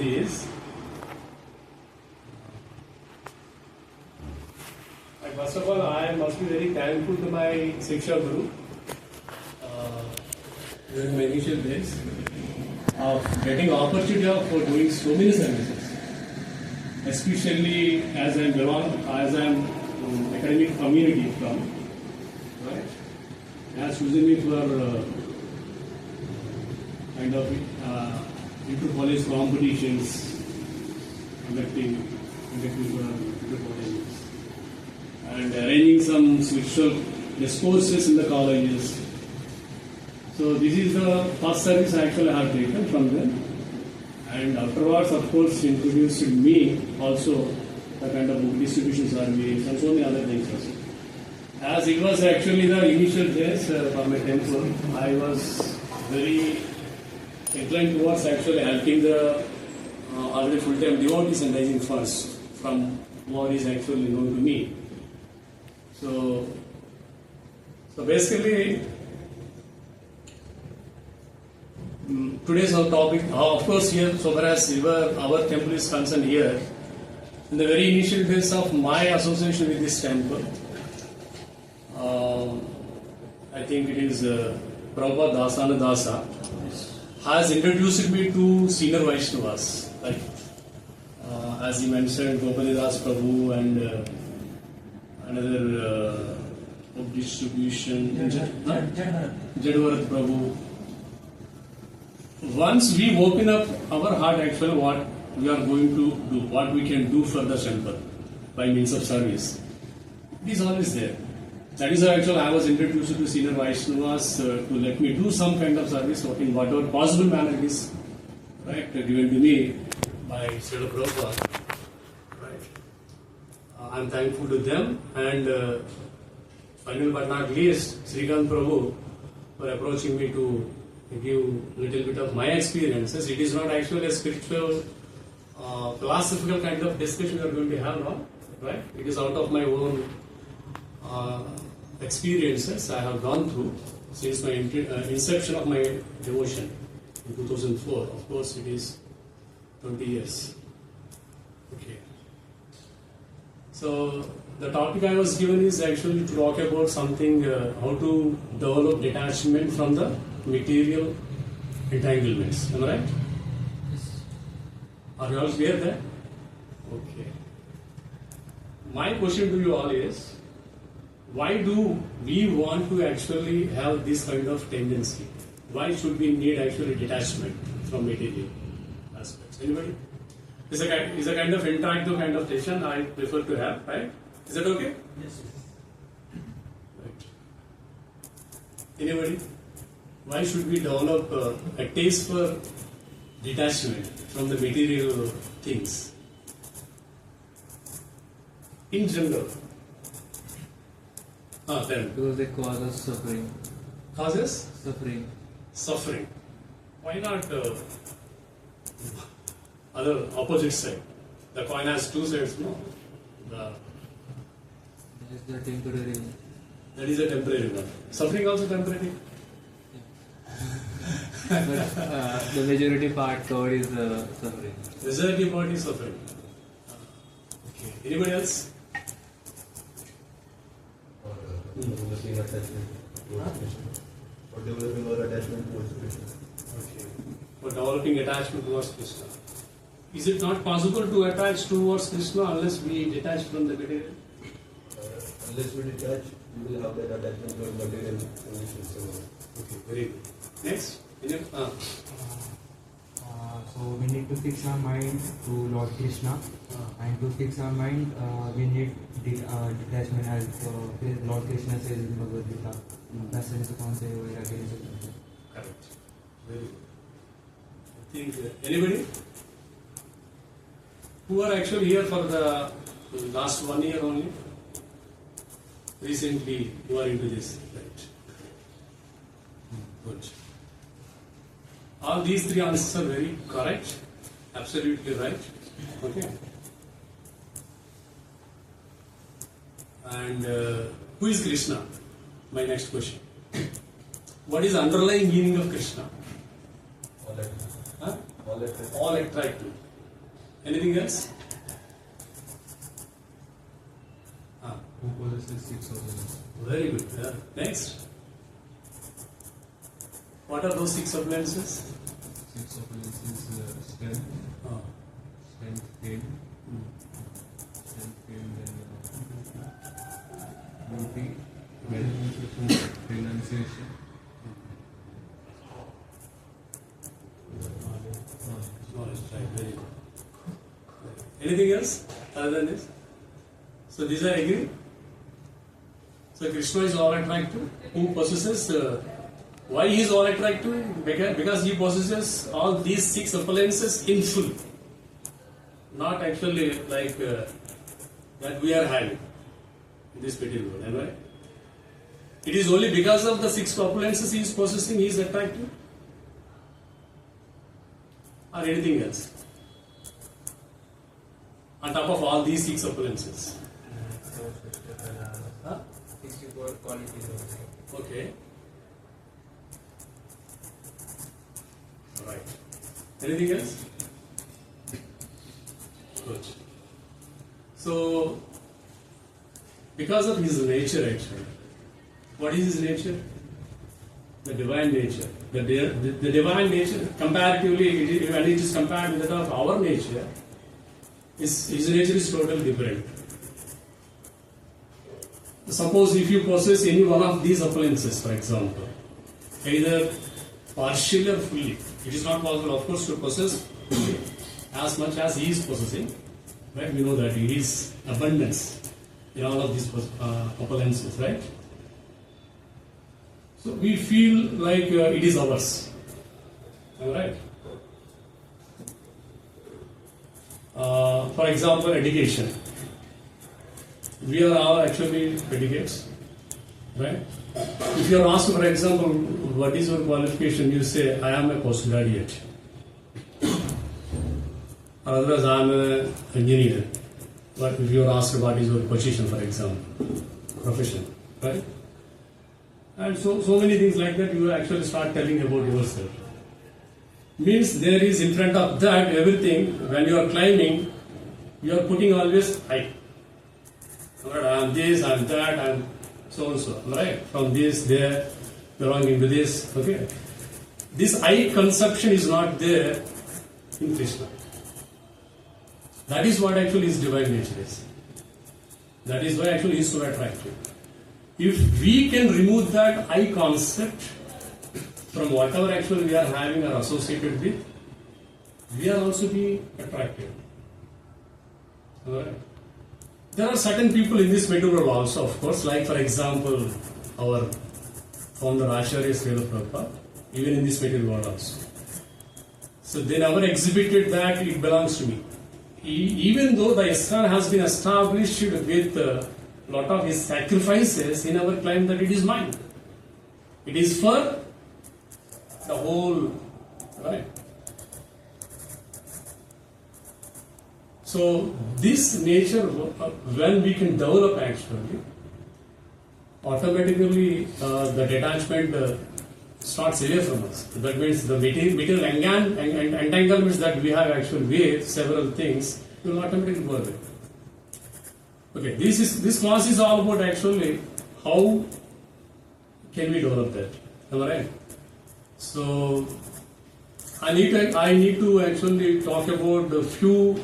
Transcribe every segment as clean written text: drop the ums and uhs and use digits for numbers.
is first of all, I must be very thankful to my Shiksha Guru during my initial days of getting opportunity of doing so many services, especially as I belong, as I am academic community from, right? He has chosen me for kind of inter-college competitions, conducting for inter-colleges, and arranging some spiritual discourses in the colleges. So this is the first service actually I have taken from them, and afterwards, of course, introduced me also the kind of book distribution service and so many other things also. As it was actually the initial days for my temple, I was very inclined towards actually helping the already full-time devotees and raising funds from what is actually known to me. So basically, today's our topic, of course, here, so far as our temple is concerned here, in the very initial days of my association with this temple, I think it is Prabhupada Dasana Dasa has introduced me to senior Vaishnavas, like as he mentioned, Gopalidas Prabhu and another book distribution, Jadavarat Prabhu. Once we open up our heart, actually, what we are going to do, what we can do for the temple by means of service, it is always there. That is how actually I was introduced to senior Vaishnavas to let me do some kind of service in whatever possible manner it is, right, given to me by Srila Prabhupada. Right. I am thankful to them, and finally but not least, Srikant Prabhu for approaching me to give a little bit of my experiences. It is not actually a spiritual, philosophical kind of discussion we are going to have now, right? It is out of my own experiences I have gone through since my inception of my devotion in 2004. Of course, it is 20 years. Okay. So the topic I was given is actually to talk about something, how to develop detachment from the material entanglements. Am I right? Yes. Are you all clear there? Okay. My question to you all is, why do we want to actually have this kind of tendency? Why should we need actually detachment from material aspects? Anybody? It's a kind of interactive kind of session I prefer to have, right? Is that okay? Yes. Right. Anybody? Why should we develop a taste for detachment from the material things? In general. Then. Because they cause us suffering. Causes? Suffering. Suffering. Why not other opposite side? The coin has two sides, no? That is the temporary one. That is a temporary one. Suffering also temporary. But the majority part covered is suffering. Majority part is suffering. Okay. Anybody else? Developing attachment towards Krishna. For developing our attachment towards Krishna. Okay. For developing attachment towards Krishna. Is it not possible to attach towards Krishna unless we detach from the material? Unless we detach, we will have that attachment towards material conditions. Okay, very good. Next? So we need to fix our mind to Lord Krishna, and to fix our mind, we need detachment, as Lord Krishna says in Bhagavad Gita. Correct. Very good. I think anybody who are actually here for the last 1 year only? Recently, you are into this, right? Good. All these three answers are very correct, absolutely right. Okay. And who is Krishna? My next question. What is the underlying meaning of Krishna? All All attractive. All attractive. Anything else? Who possesses 6 opulence? Very good. Next. What are those 6 appliances? 6 opulence is strength, Oh. strength, fame, Hmm. then beauty, wealth, renunciation. Knowledge, right, very good. Anything else other than this? So these are agree? So Krishna is all attractive. Who possesses? Why he is all attractive? Because he possesses all these 6 appearances in full. Not actually like that we are having in this material world, am I right? It is only because of the 6 opulences he is possessing, he is attractive. Or anything else? On top of all these 6 opulences. Huh? 64 qualities of Okay. Right. Anything else? Good. So, because of his nature actually, what is his nature? The divine nature. The divine nature, comparatively, when it is compared with that of our nature, his nature is totally different. Suppose if you possess any one of these appliances, for example, either partially or fully, it is not possible, of course, to possess fully as much as he is possessing. Right? We know that it is abundance in all of these appliances, right? So we feel like it is ours. Am I right? For example, education. We are all actually educates, right? If you are asked, for example, what is your qualification, you say, I am a postgraduate. Or otherwise, I am an engineer. But if you are asked, what is your position, for example, profession, right? And so many things like that, you actually start telling about yourself. Means there is in front of that everything, when you are climbing, you are putting always I. Right? I am this, I am that, I am so and so. Right? From this, there, belonging to this. Okay. This I conception is not there in Krishna. That is what actually his divine nature is. That is why actually he is so attractive. If we can remove that I concept from whatever actually we are having or associated with, we are also being attractive. Alright. There are certain people in this material world also, of course, like for example, our founder Acharya Srila Prabhupada, even in this material world also. So they never exhibited that it belongs to me. Even though the ISKCON has been established with a lot of his sacrifices, he never claimed that it is mine. It is for the whole, right? So this nature, when we can develop actually, automatically the detachment starts away from us. That means the material entanglements that we have actually with several things will automatically go away. Okay, this class is all about actually how can we develop that. Am I right? So I need to actually talk about a few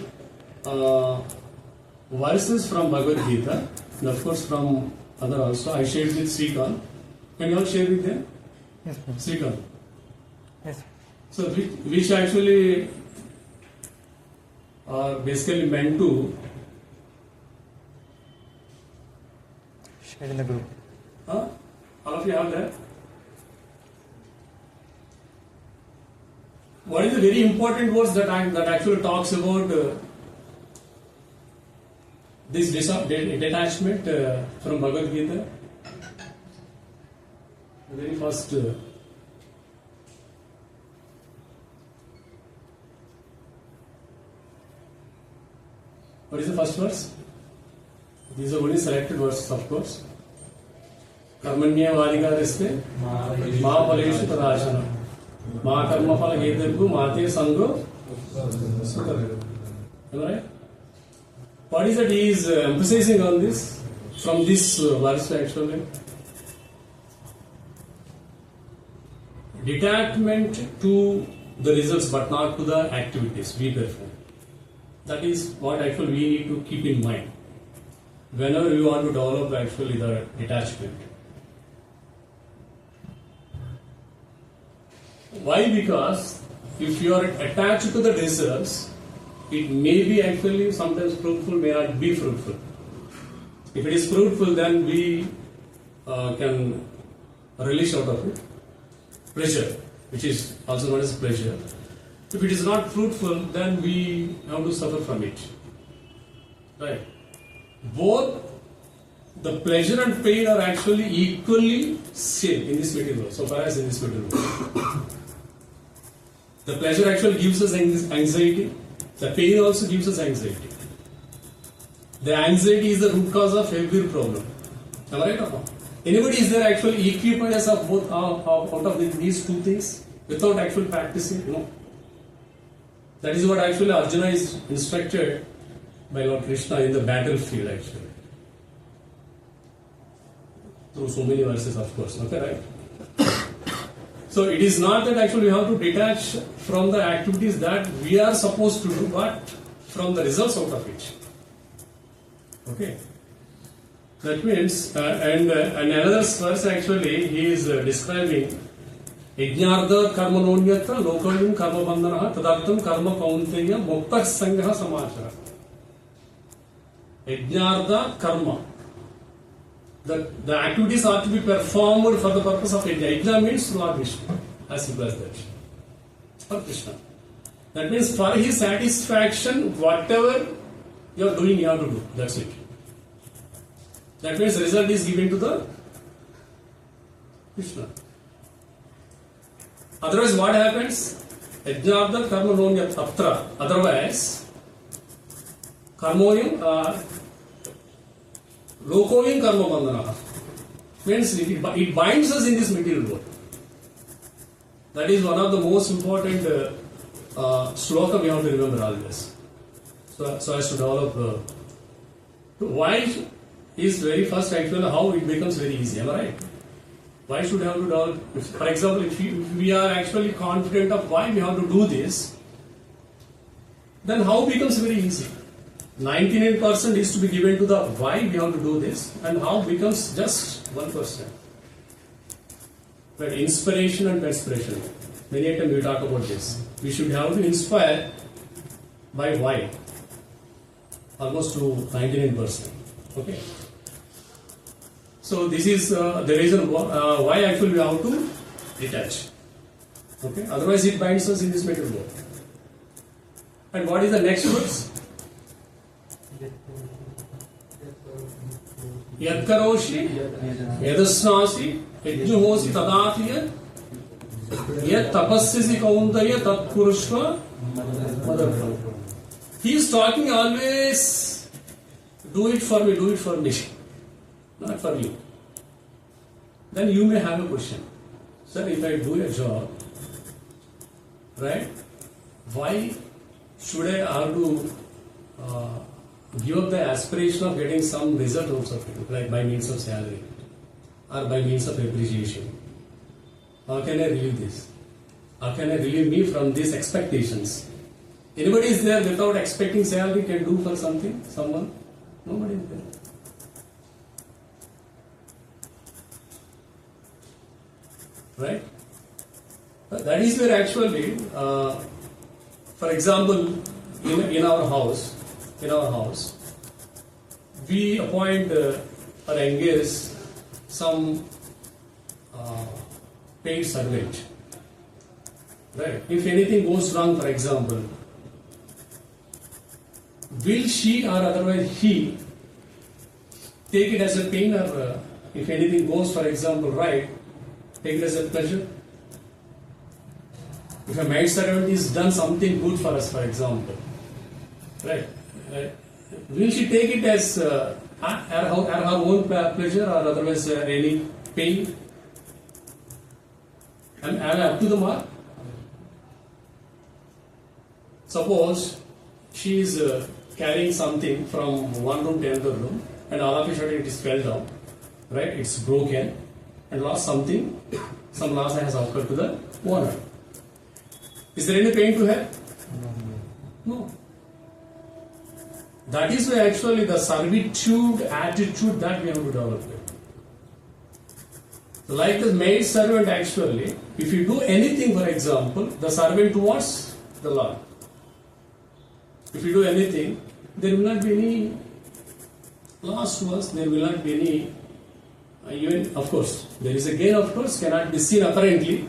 verses from Bhagavad Gita, and of course from other also. I shared with SRICON. Can you all share with them? Yes, sir. SRICON. Yes. So which actually are basically meant to Share in the group. all of you have that? What is the very important verse that actually talks about this detachment from Bhagavad Gita? The very first. What is the first verse? These are only selected verses, of course. Karmanya Varika Ma Paleshu Tadashana Ma Karma Phala Hetarku Mate Sango Am I right? What is that he is emphasizing on this from this verse actually? Detachment to the results but not to the activities we perform. That is what actually we need to keep in mind whenever we want to develop actually the detachment. Why? Because if you are attached to the results, it may be actually sometimes fruitful, may not be fruitful. If it is fruitful, then we can release out of it pleasure, which is also known as pleasure. If it is not fruitful, then we have to suffer from it. Right? Both the pleasure and pain are actually equally same in this material world, so far as in this material world. The pleasure actually gives us anxiety. The pain also gives us anxiety. The anxiety is the root cause of every problem. Am I right or not? Anybody is there actually equipoise of both out of these two things without actually practicing? No. That is what actually Arjuna is instructed by Lord Krishna in the battlefield actually. Through so many verses, of course. Okay, right? So it is not that actually we have to detach from the activities that we are supposed to do, but from the results out of it. Okay. That means, and another verse actually he is describing Yajnartha karmanonyatra lokayum karma bandhanaha tadartam karma kaunteya mukta sangha samachara. Yajnartha karma. The activities are to be performed for the purpose of yajna. Yajna means Lord Vishnu, as simple as that. For Krishna. That means for his satisfaction, whatever you are doing, you have to do. That's it. That means the result is given to the Krishna. Otherwise, what happens? Yajnartha karma nonya tatra. Otherwise, karmoyam lokoyam karma bandhana. Means it binds us in this material world. That is one of the most important sloka we have to remember always. So as to develop why is very first actually how it becomes very easy. Am I right? Why should we have to develop? For example, if we are actually confident of why we have to do this, then how becomes very easy. 99% is to be given to the why we have to do this, and how becomes just 1%. But inspiration and perspiration. Many a time we talk about this. We should have to inspire by why. Almost to 99%. Okay. So this is the reason why actually we have to detach. Okay. Otherwise it binds us in this material world. And what is the next verse? Yad karoshi, yadasnasi, yajjuhosi tadatiya, yad tapassisi kauntaya tat purushva madhurvam. He is talking always, do it for me, not for you. Then you may have a question. Sir, if I do a job, right, why should I have to give up the aspiration of getting some result out of it, like by means of salary or by means of appreciation? How can I relieve this? How can I relieve me from these expectations? Anybody is there without expecting salary can do for something? Someone? Nobody is there. Right? That is where actually, for example, in our house, we appoint or engage some paid servant. Right? If anything goes wrong, for example, will she or otherwise he take it as a pain, or if anything goes, for example, right, take it as a pleasure? If a maid servant is done something good for us, for example, right, will she take it as her own pleasure or otherwise any pain? Am I up to the mark? Suppose she is carrying something from one room to another room, and all of a sudden it is fell down, right? It's broken and lost something. Some loss has occurred to the owner. Is there any pain to her? No. That is why actually the servitude attitude that we have to develop. Like the maid servant actually, if you do anything, for example, the servant towards the Lord. If you do anything, there will not be any loss to us, there will not be any, even, of course, there is a gain, of course, cannot be seen apparently,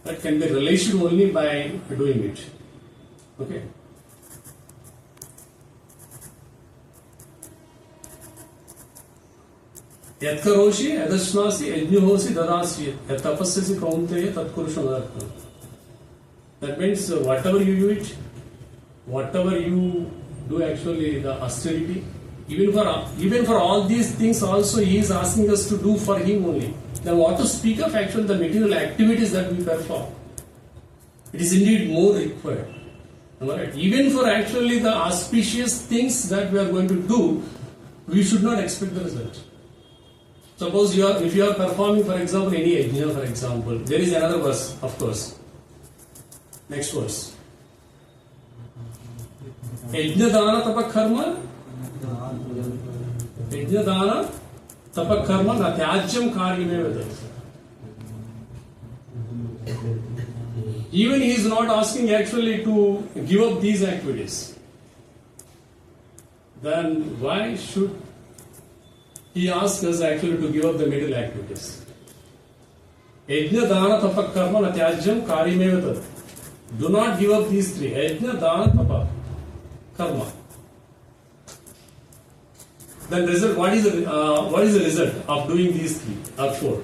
but can be realized only by doing it. Okay. Yatkaroshi, Adashmasi, Yajnuhosi, Dadasi, Yatapasasi, Kaunteya, Tatkurusha. That means whatever you do it, whatever you do actually, the austerity, even for all these things also he is asking us to do for him only. Then what to speak of actually the material activities that we perform? It is indeed more required. Right? Even for actually the auspicious things that we are going to do, we should not expect the result. Suppose if you are performing, for example, any yajna, for example, there is another verse, of course. Next verse. Yajna dana tapakarma. Yajna dana tapakarma natyajyam karyameva. Even he is not asking actually to give up these activities. Then why should he asks us actually to give up the material activities? Yajna dana tapa karma natyajyam karyameva. Do not give up these three. Yajna dana tapa karma. Then result. What is the result of doing these three or four?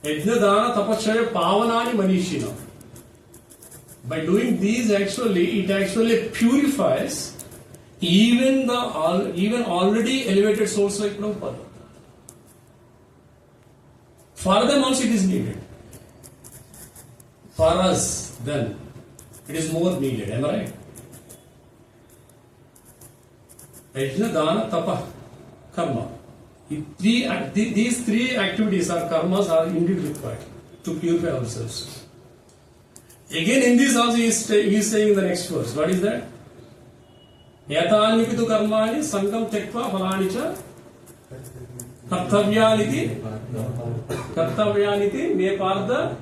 Yajna dana tapachaya pavanani manishina. By doing these, actually, it actually purifies even already elevated souls like Prabhupada. For them also it is needed. For us, then, it is more needed. Am I right? Yajna, dana, tapa, karma. These three activities or karmas are indeed required to purify ourselves. Again, in this also he is saying in the next verse. What is that? Yatanipitu karmani sangam tekva phalanicha kartavyaniti me parda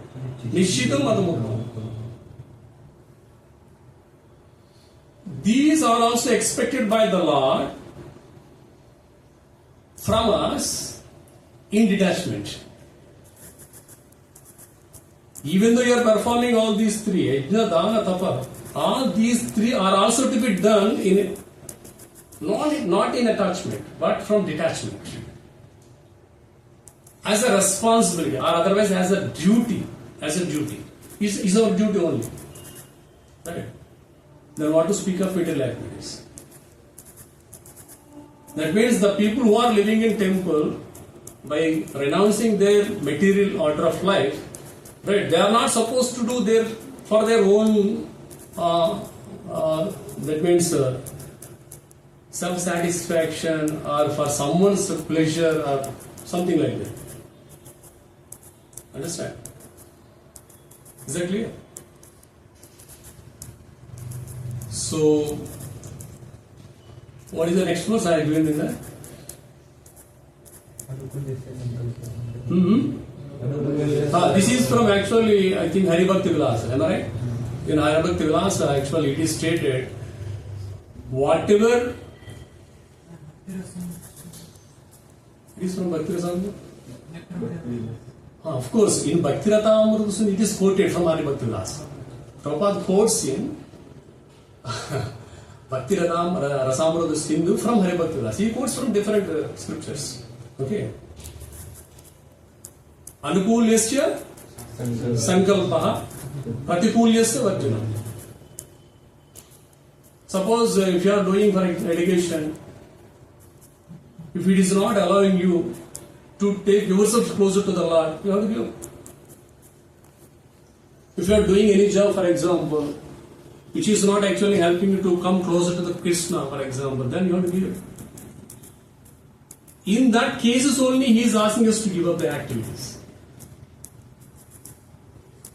nishitam adamuktam. These are also expected by the Lord from us in detachment. Even though you are performing all these three, yajna, dana, tapa, all these three are also to be done in not in attachment, but from detachment. As a responsibility, or otherwise as a duty. Is our duty only. Right? Then what to speak of material activities? That means the people who are living in temple, by renouncing their material order of life, right, they are not supposed to do for their own, that means self-satisfaction or for someone's pleasure or something like that. Understand? Is that clear? So, what is the next verse I have given in that? This is from actually, I think, Haribhakti Vilasa. Am I right? In Haribhakti Vilasa, actually, it is stated, whatever. It is from Bhakti Rasamrita? Of course, in Bhakti Rasamrita, it is quoted from Haribhakti Vilasa. Prabhupada quotes in Bhakti Rasamrita Sindhu from Haribhakti Vilasa. He quotes from different scriptures. Okay. Anukulyasya sankalpaha pratikulyasya varjuna. Suppose if you are doing for education, if it is not allowing you to take yourself closer to the Lord, you have to give. If you are doing any job, for example, which is not actually helping you to come closer to the Krishna, for example, then you have to give it. In that cases only he is asking us to give up the activities.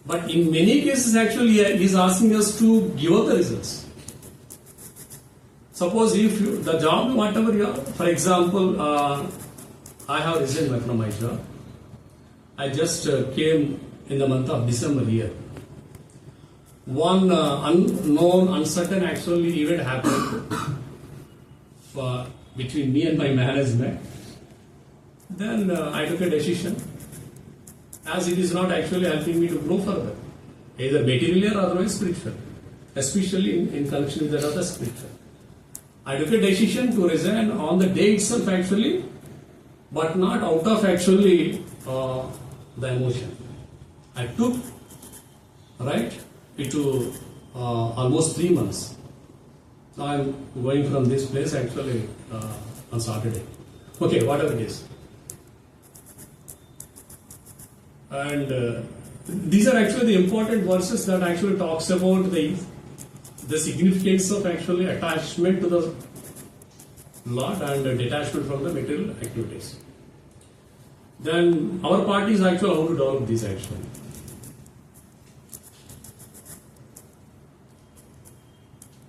But in many cases actually he is asking us to give up the results. Suppose if you, the job, whatever you are, for example, I have resigned from my job. I just came in the month of December here. One unknown, uncertain actually event happened between me and my management. Then I took a decision, as it is not actually helping me to grow further, either materially or otherwise spiritual, especially in connection with the other spiritual. I took a decision to resign on the day itself actually, but not out of actually the emotion. I took, it to almost 3 months. Now I am going from this place actually on Saturday. Okay, whatever it is. And these are actually the important verses that actually talks about the significance of actually attachment to the Lord and detachment from the material activities. Then our part is actually how to develop these actually.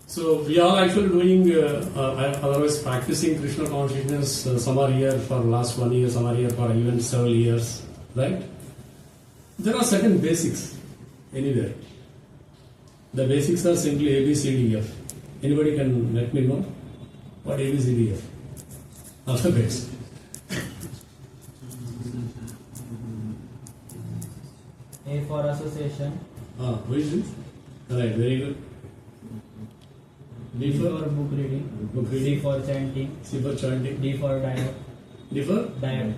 So we are actually doing, otherwise practicing Krishna consciousness. Some are here for last 1 year, some are here for even several years, right? There are certain basics anywhere. The basics are simply A, B, C, D, F. Anybody can let me know what A, B, C, D, F? Alphabets. A for association. Who is this? Right, very good. B B for for book reading. book C reading. for chanting. C for chanting. D for diet. D for? Diet.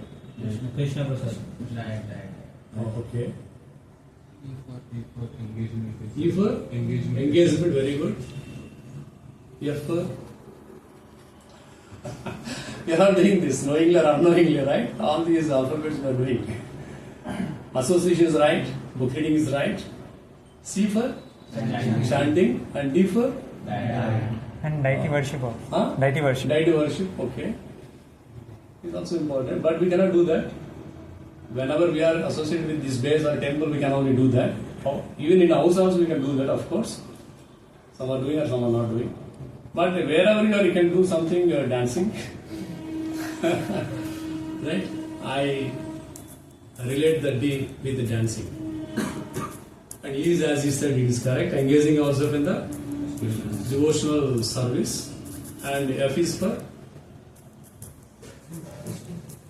Krishna Prasad. Okay. E for engagement. E for? Engagement, very good. F for? You are not doing this, knowingly or unknowingly, right? All these alphabets you are doing. Association is right, book reading is right. C for? Chanting. And D for? And deity worship also. Huh? Deity worship. Deity worship, okay. It's also important, but we cannot do that. Whenever we are associated with this base or temple, we can only do that. Even in house also we can do that, of course. Some are doing or some are not doing. But wherever you are, you can do something dancing. Right? I relate the D with the dancing. And he is, as he said, it is correct, engaging ourselves in the devotional service. And F is for?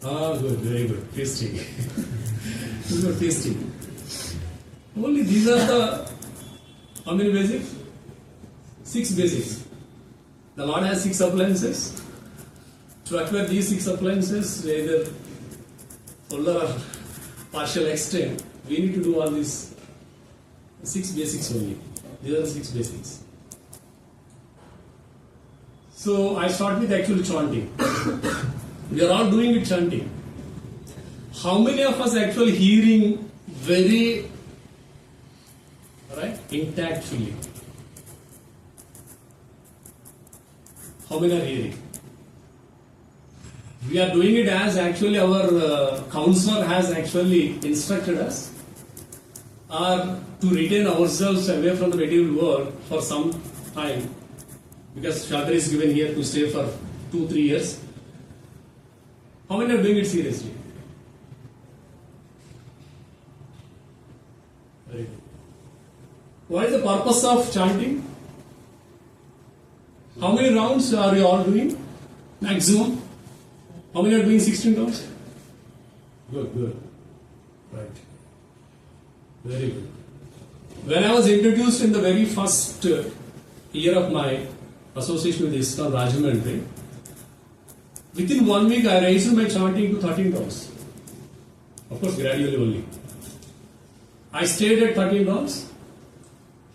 Good, very good. Feasting. This is for feasting. Only these are the, how many basics? 6 basics. The Lord has 6 appliances. To acquire these 6 appliances, either full or partial extent, we need to do all these 6 basics only. These are the 6 basics. So I start with actually chanting. We are all doing it chanting. How many of us actually hearing very intact feeling? How many are hearing? We are doing it as actually our counselor has actually instructed us, or to retain ourselves away from the material world for some time, because shelter is given here to stay for 2-3 years. How many are doing it seriously? Very good. What is the purpose of chanting? How many rounds are you all doing? Maximum? How many are doing 16 rounds? Good. Right. Very good. When I was introduced in the very first year of my association with ISKCON Rajahmundry, within 1 week I raised my chanting to 13 rounds. Of course, gradually only. I stayed at 13 rounds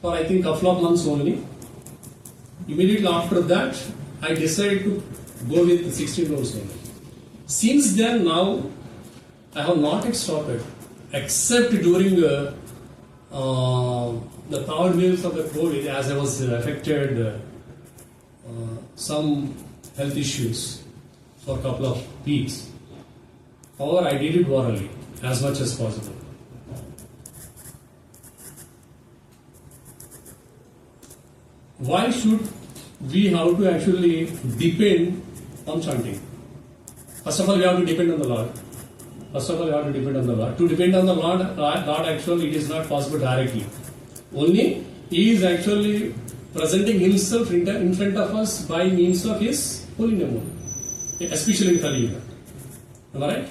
for I think a couple of months only. Immediately after that, I decided to go with 16 rounds only. Since then, now I have not yet stopped, except during the third wave of the COVID, as I was affected some health issues for a couple of weeks. However, I did it orally as much as possible. Why should we have to actually depend on chanting? First of all, we have to depend on the Lord. To depend on the Lord actually it is not possible directly. Only He is actually presenting Himself in front of us by means of His holy name, especially in Kali Yuga. Am I right?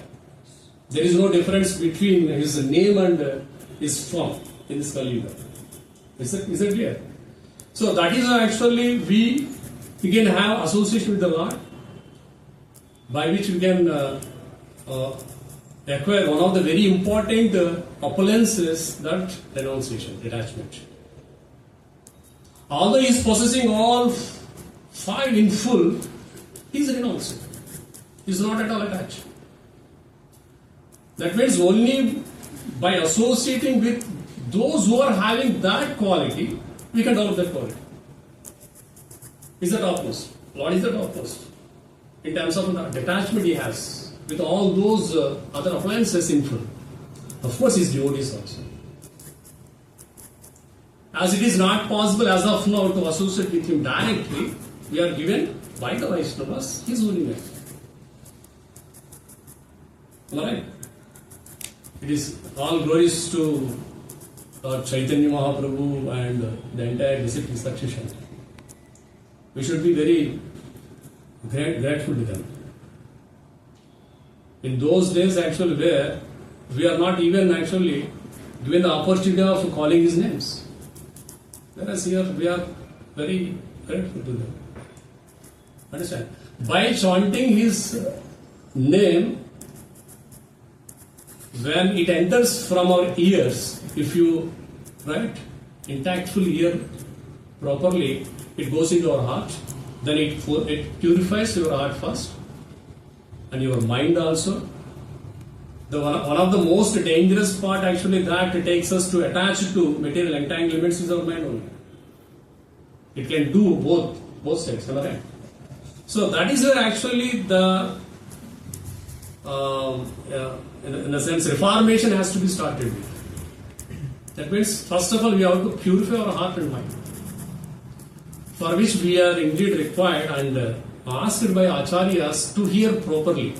There is no difference between His name and His form in this Kali Yuga. Is it clear? So that is how actually we can have association with the Lord, by which we can acquire one of the very important appearances, that renunciation, detachment. Although he is possessing all five in full, he is renouncing. He is not at all attached. That means only by associating with those who are having that quality, we can develop that quality. Is the topmost. Lord is the topmost. In terms of the detachment he has with all those other appliances in full. Of course, his devotees also. As it is not possible as of now to associate with him directly, we are given by the Vaishnavas his holy name. Alright? It is all glories to Lord Chaitanya Mahaprabhu and the entire disciple succession. We should be very grateful to them. In those days actually where we are not even actually given the opportunity of calling his names. Whereas here we are very grateful to them. Understand? By chanting his name, when it enters from our ears, if you intactfully hear properly, it goes into our heart, then it purifies your heart first and your mind also. One of the most dangerous part actually that takes us to attach to material entanglements is our mind only. It can do both sides, right? So that is where actually the in the sense reformation has to be started with. That means first of all we have to purify our heart and mind, for which we are indeed required and asked by acharyas to hear properly.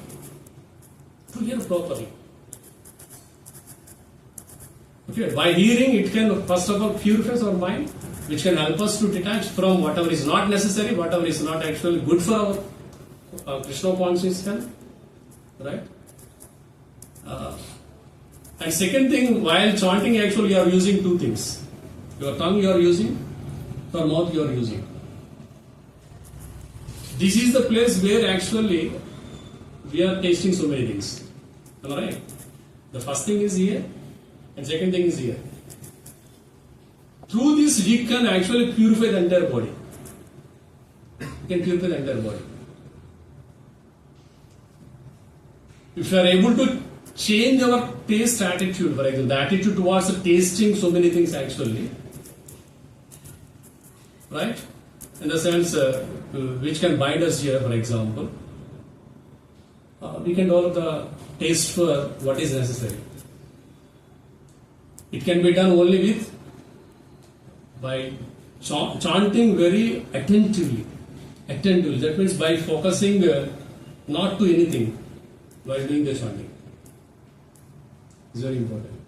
Okay, by hearing it can first of all purify our mind, which can help us to detach from whatever is not necessary, whatever is not actually good for our Krishna conscious health. Right? And second thing, while chanting actually you are using two things. Your tongue you are using, your mouth you are using. This is the place where actually we are tasting so many things. Alright? The first thing is here and second thing is here. Through this we can actually purify the entire body. We can purify the entire body. If you are able to change our taste attitude, for example, the attitude towards tasting so many things actually, right? In the sense which can bind us here, for example, we can develop the taste for what is necessary. It can be done only by chanting very attentively. That means by focusing not to anything while doing the chanting. It's very important.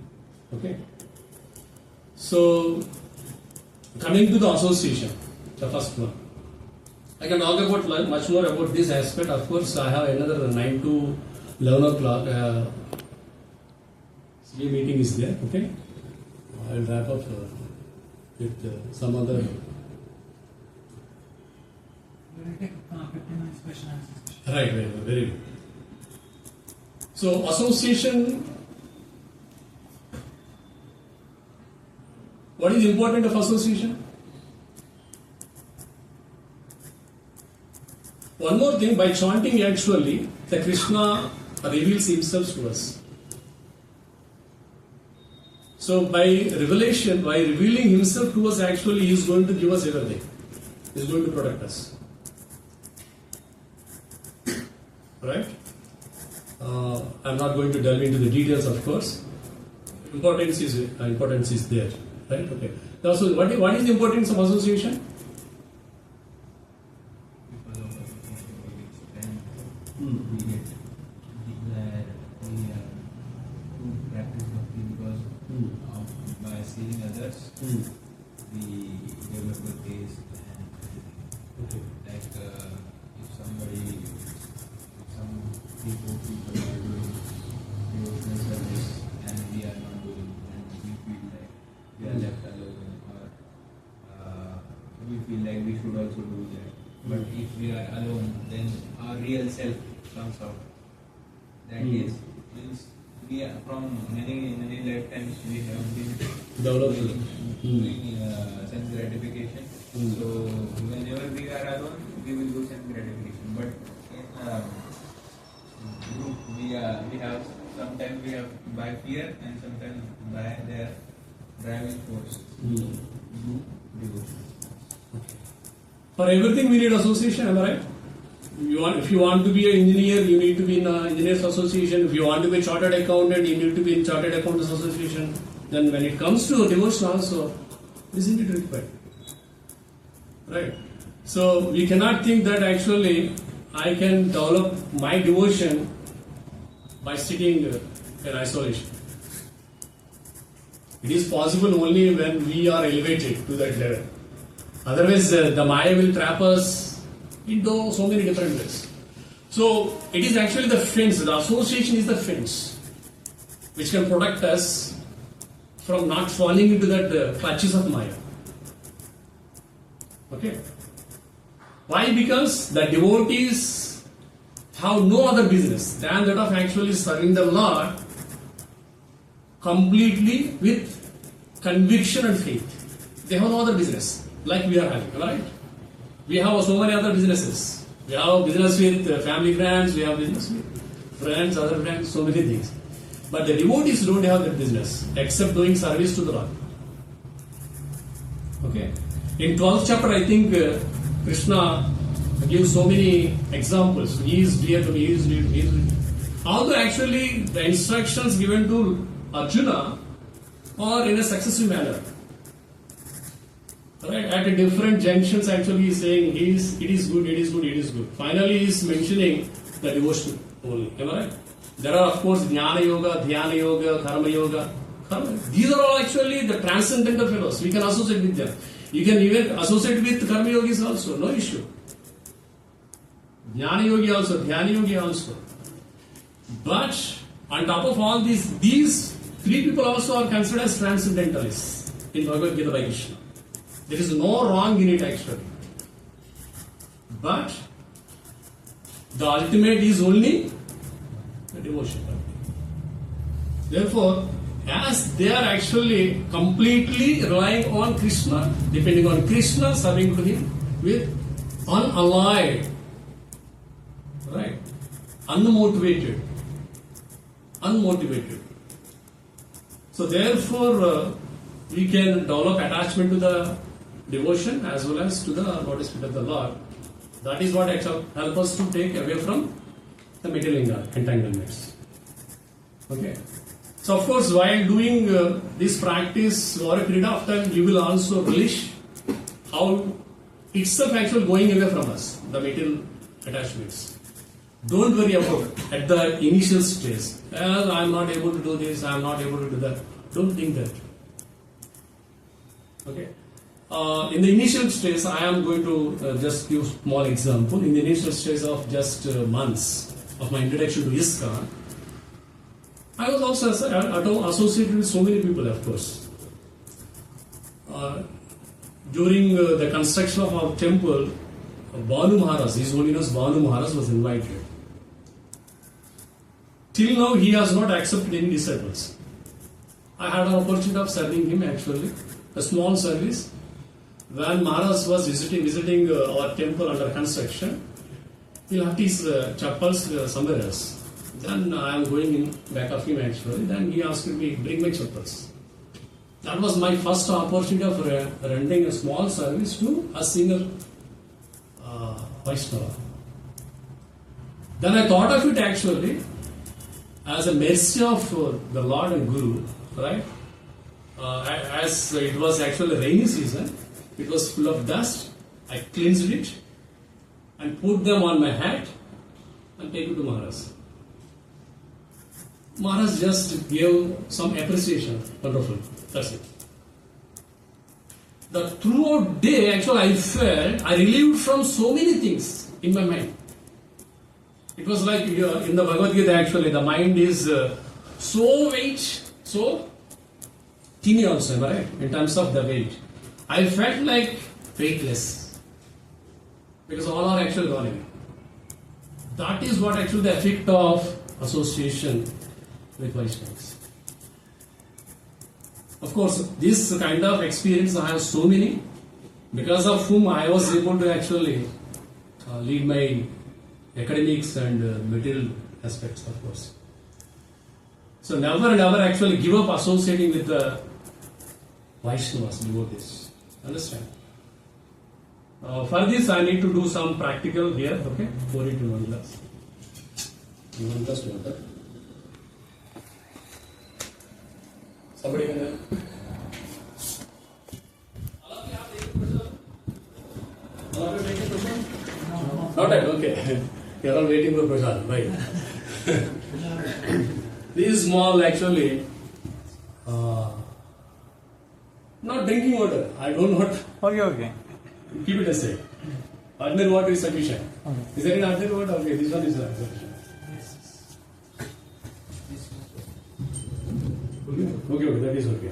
Okay? So, coming to the association, the first one. I can talk about much more about this aspect. Of course, I have another 9 to 11 o'clock. CA meeting is there. Okay? I will wrap up with some other. Right, very good. So, association. What is important of association? One more thing, by chanting actually, the Krishna reveals himself to us. So by revelation, by revealing himself to us, actually he is going to give us everything. He is going to protect us. Right? I'm not going to delve into the details, of course. Importance is there. Right? Okay. Now, so what is the importance of association? Because of association, we get strength, we get desire, we to practice bhakti because by seeing others, we develop a taste and like if some people are doing devotional service and we are not doing, and we feel like we are left alone, or we feel like we should also do that. But if we are alone, then our real self comes out. That is, means we are from many lifetimes we have been Developed. doing sense gratification. So whenever we are alone, we will do sense gratification. But in group, we have sometimes we have by fear and sometimes by their driving force. Group devotion. For everything we need association, am I right? If you want to be an engineer, you need to be in an engineers association. If you want to be a chartered accountant, you need to be in chartered accountants association. Then when it comes to devotion also, isn't it required? Right? So we cannot think that actually I can develop my devotion by sitting in isolation. It is possible only when we are elevated to that level. Otherwise, the Maya will trap us into so many different ways. So, it is actually the fence, the association is the fence which can protect us from not falling into that clutches of Maya. Okay? Why? Because the devotees have no other business than that of actually serving the Lord completely with conviction and faith. They have no other business like we are having, right? We have so many other businesses. We have business with family friends, we have business with friends, other friends, so many things. But the devotees don't have that business except doing service to the Lord. Okay. In 12th chapter, I think Krishna gives so many examples. He is dear to me, he is dear to me. Although actually the instructions given to Arjuna are in a successive manner. Right? At different junctions, actually, he is saying it is good, it is good, it is good. Finally, he is mentioning the devotion only. Am I right? There are, of course, Jnana Yoga, Dhyana Yoga, Karma Yoga. These are all actually the transcendental fellows. We can associate with them. You can even associate with Karma Yogis also, no issue. Jnana Yogi also, Dhyana Yogi also. But on top of all these three people also are considered as transcendentalists in Bhagavad Gita by Krishna. There is no wrong in it actually. But the ultimate is only the devotion. Therefore, as they are actually completely relying on Krishna, depending on Krishna, serving to him with unallied, right, unmotivated. So therefore, we can develop attachment to the devotion as well as to the lotus feet of the Lord. That is what actually helps us to take away from the material entanglements. Okay. So of course, while doing this practice over a period of time, you will also relish how itself actually going away from us, the material attachments. Don't worry about it at the initial stage. Well, I am not able to do this, I am not able to do that. Don't think that. Okay. In the initial stage, I am going to just give a small example. In the initial stage of just months of my introduction to ISKCON, I was also associated with so many people, of course. During the construction of our temple, Banu Maharaj, His Holiness Banu Maharaj was invited. Till now, he has not accepted any disciples. I had an opportunity of serving him actually, a small service. When Maharaj was visiting our temple under construction, he left his chappals somewhere else. Then I am going in back of him actually. Then he asked me, bring my chappals. That was my first opportunity of rendering a small service to a single Vaishnava. Then I thought of it actually as a mercy of the Lord and Guru, right? As it was actually rainy season, it was full of dust. I cleansed it and put them on my hat and take it to Maharaj. Maharaj just gave some appreciation. Wonderful. That's it. The throughout day, actually, I felt I relieved from so many things in my mind. It was like in the Bhagavad Gita, actually, the mind is so weight, so teeny also, right? In terms of the weight. I felt like weightless. Because all are actually gone away. That is what actually the effect of association with Vaishnavas. Of course, this kind of experience I have so many, because of whom I was able to actually lead my academics and material aspects, of course. So never and ever actually give up associating with the Vaishnavas, devotees. Understand? For this, I need to do some practical here. Okay, pour it in one glass. In one glass water. Somebody can. Not yet. Okay. You are all waiting for prasad. Right. This is small actually. Not drinking water. I don't want. Okay. Keep it aside. Ordinary water is sufficient. Okay. Is there any ordinary water? Okay, this one is sufficient. Okay, that is okay.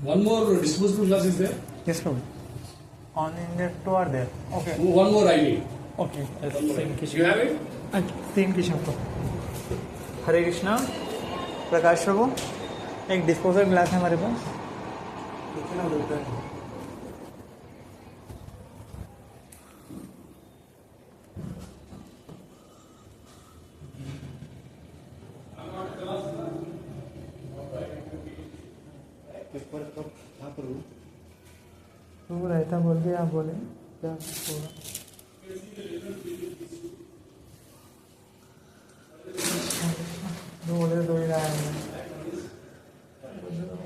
One more disposable glass is there? Yes, Prabhu. On in there, two are there. Okay. One more I need. Okay. You have it? Same Kishan को हरे कृष्णा प्रकाश प्रभु एक disposal glass है हमारे पास तो रहता बोल के आप बोले क्या होगा दो बोले दो ही रहा है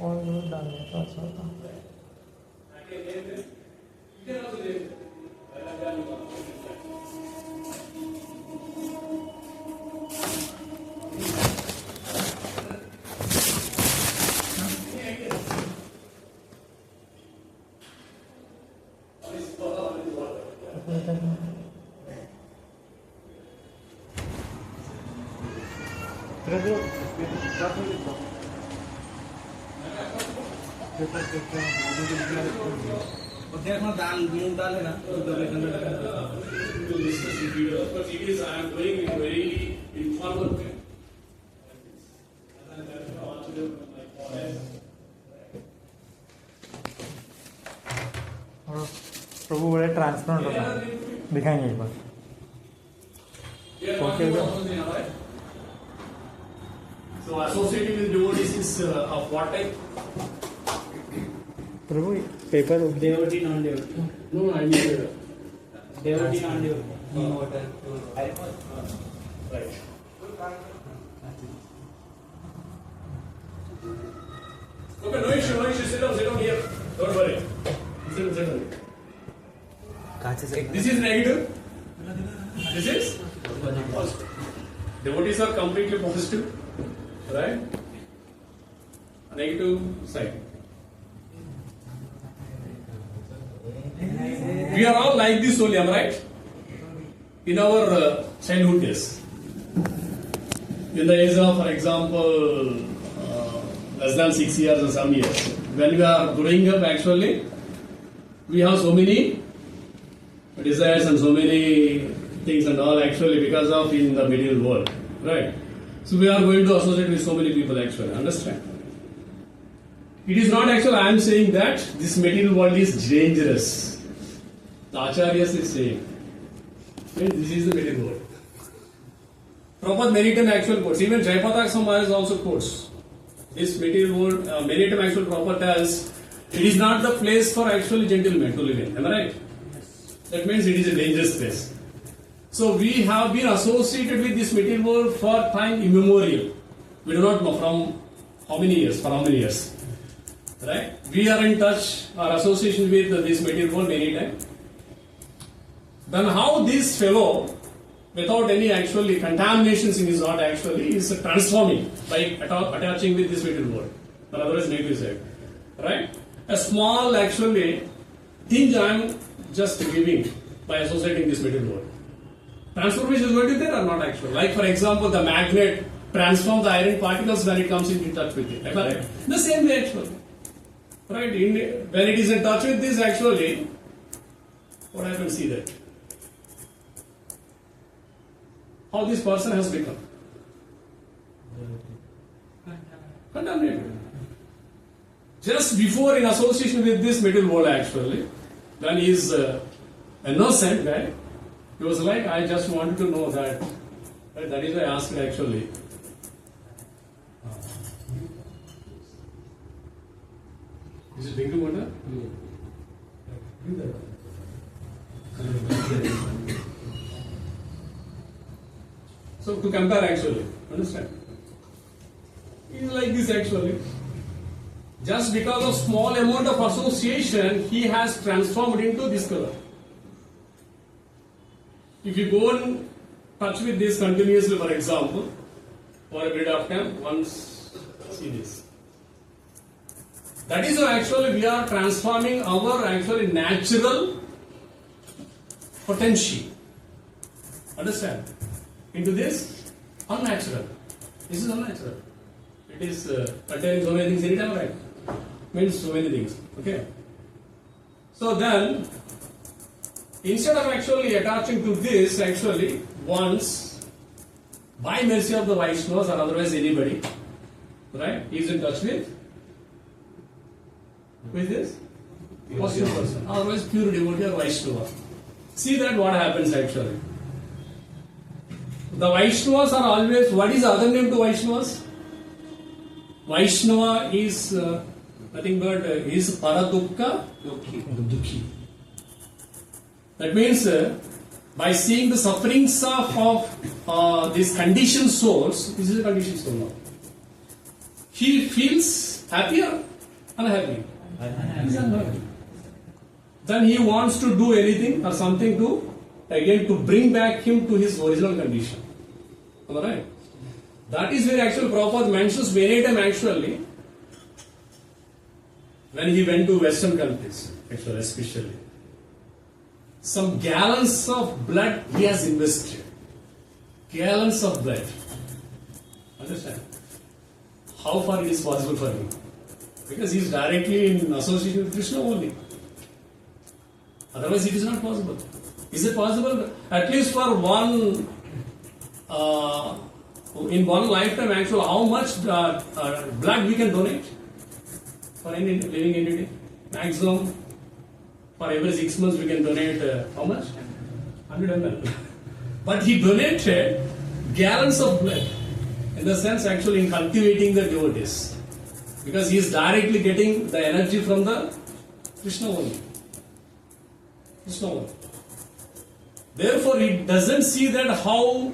और दो डाल दिया तो अच्छा होता I am doing it very informal way. प्रभु बड़े ट्रांसपेरेंट होता है दिखाएंगे एक बार So associating with devotees is of what type? Prabhu paper Devotee, non-devotee. No, I need Devotee, non-devotee. right. Okay, no issue. Sit down here. Don't worry. Sit down. This is negative. This is positive. Devotees are completely positive, right? Negative side. We are all like this only, am I right? In our childhood days. In the age of, for example, less than 6 years or some years. When we are growing up, actually, we have so many desires and so many things and all actually because of in the material world, right? So we are going to associate with so many people actually, understand? It is not actually, I am saying that this material world is dangerous. The Acharyas is saying, This is the material world. Prabhupada many times actual quotes. Even Jayapataka Maharaj also quotes. This material world, many times actual Prabhupada tells, it is not the place for actually gentlemen to live in. Am I right? That means it is a dangerous place. So we have been associated with this material world for time immemorial. We do not know from how many years, for how many years. Right? We are in touch, our association with this material world many times. Then how this fellow, without any actually contaminations in his heart actually, is transforming by attaching with this material world. Or otherwise negative side. Right? A small actually tinge I am just giving by associating this material world. Transformation is going to be there or not actually? Like for example, the magnet transforms the iron particles when it comes into touch with it. Am I right? The same way actually. Right? When it is in touch with this actually, what happens? See that? How this person has become? Contaminated. Just before in association with this material world actually, when he is innocent guy, he was like, I just wanted to know that. Right? That is why I asked actually. Is it drinking water? So to compare actually, understand? He is like this actually. Just because of small amount of association, he has transformed into this color. If you go and touch with this continuously, for example, for a period of time, once see this. That is how actually we are transforming our actually natural potential. Understand? Into this unnatural. This is unnatural. It is containing so many things in it, am I right? Means so many things. Okay. So then, instead of actually attaching to this, actually, once, by mercy of the Vaishnavas or otherwise anybody, right, he is in touch with this positive person, otherwise pure devotee or Vaishnava. See that what happens actually. The Vaishnavas are always, what is the other name to Vaishnavas? Vaishnava is nothing but is Paradukka Dukhi. That means by seeing the sufferings of this conditioned souls, this is a conditioned soul now. He feels happy or unhappy? He is unhappy. Then he wants to do anything or something to, again, to bring back him to his original condition. Am I right? That is where actually Prabhupada mentions many times actually when he went to Western countries, actually especially. Some gallons of blood he has invested. Gallons of blood. Understand? How far it is possible for him? Because he is directly in association with Krishna only. Otherwise it is not possible. Is it possible? At least for one, in one lifetime actually, how much blood we can donate for any living entity? Maximum, for every 6 months we can donate how much? 100 ml. But he donated gallons of blood. In the sense actually in cultivating the devotees. Because he is directly getting the energy from the Krishna only. Krishna only. Therefore, he doesn't see that how,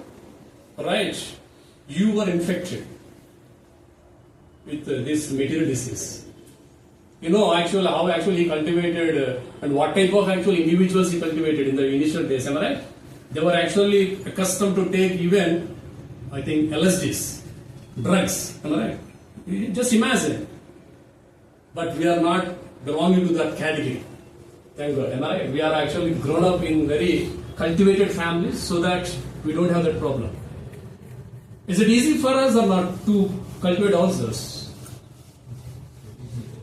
right, you were infected with this material disease. You know, actually, how actually he cultivated and what type of actual individuals he cultivated in the initial days. Am I right? They were actually accustomed to take even, I think, LSDs, drugs. Am I right? Just imagine. But we are not belonging to that category. Thank God. Am I right? We are actually grown up in very cultivated families so that we don't have that problem. Is it easy for us or not to cultivate ourselves?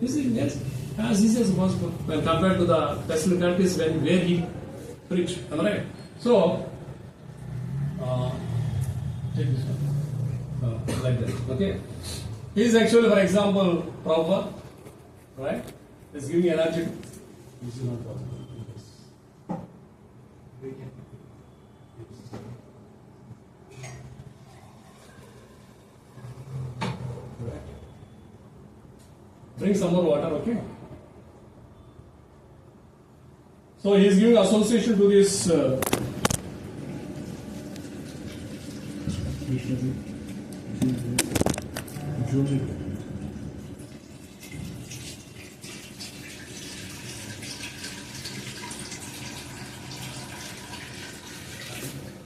Yes, as easy as possible when compared to the Western countries where he preached. Am I right? So, take this one. Like that. Okay. He is actually, for example, Prabhupada, right? Is giving energy. This is not possible. Bring some more water, okay? So he is giving association to this.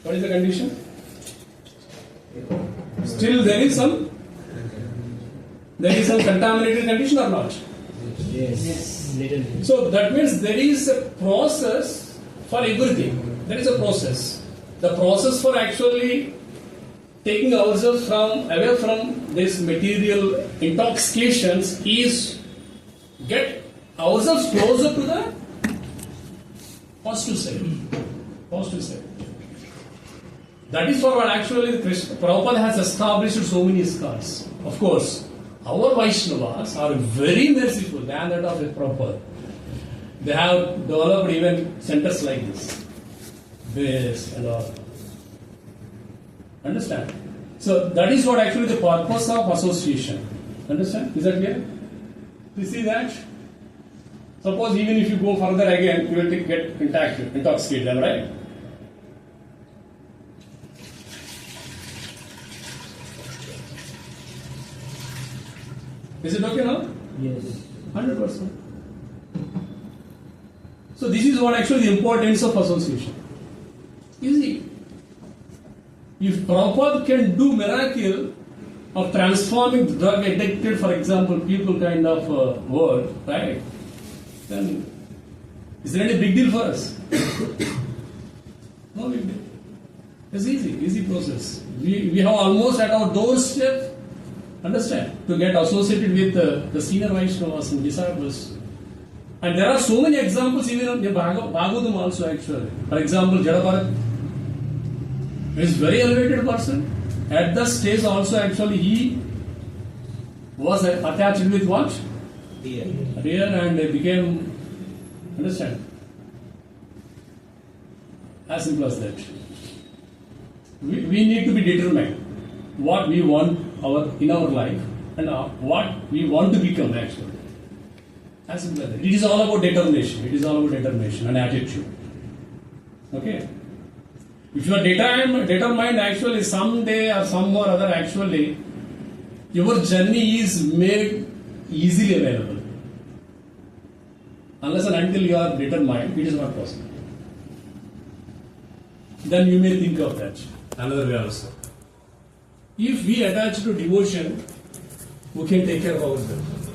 What is the condition? Still there is some contaminated condition or not? Yes. Little. So that means there is a process for everything. There is a process. The process for actually taking ourselves away from this material intoxications is get ourselves closer to the positive side. Positive side. That is for what actually Prabhupada has established so many ISKCONs. Of course, our Vaishnavas are very merciful than that of Prabhupada. They have developed even centers like this. BACE and all. Understand? So that is what actually the purpose of association. Understand? Is that clear? You see that? Suppose even if you go further again, you will get intoxicated, right? Is it okay now? Yes. 100%. So this is what actually the importance of association. Easy. If Prabhupada can do miracle of transforming the drug addicted, for example, people kind of world, right? Then is there any big deal for us? No big deal. It's easy process. We have almost at our doorstep. Understand? To get associated with the senior Vaishnavas and disciples. And there are so many examples even in the Bhagavatam also actually. For example, Jadabharat is very elevated person. At that stage also actually he was attached with what? Rear and became, understand? As simple as that. We need to be determined what we want in our life and what we want to become actually. As simple as that. It is all about determination. It is all about determination and attitude. Okay? If you are determined actually someday or some or other actually, your journey is made easily available. Unless and until you are determined, it is not possible. Then you may think of that another way also. If we attach to devotion, we can take care of ourselves.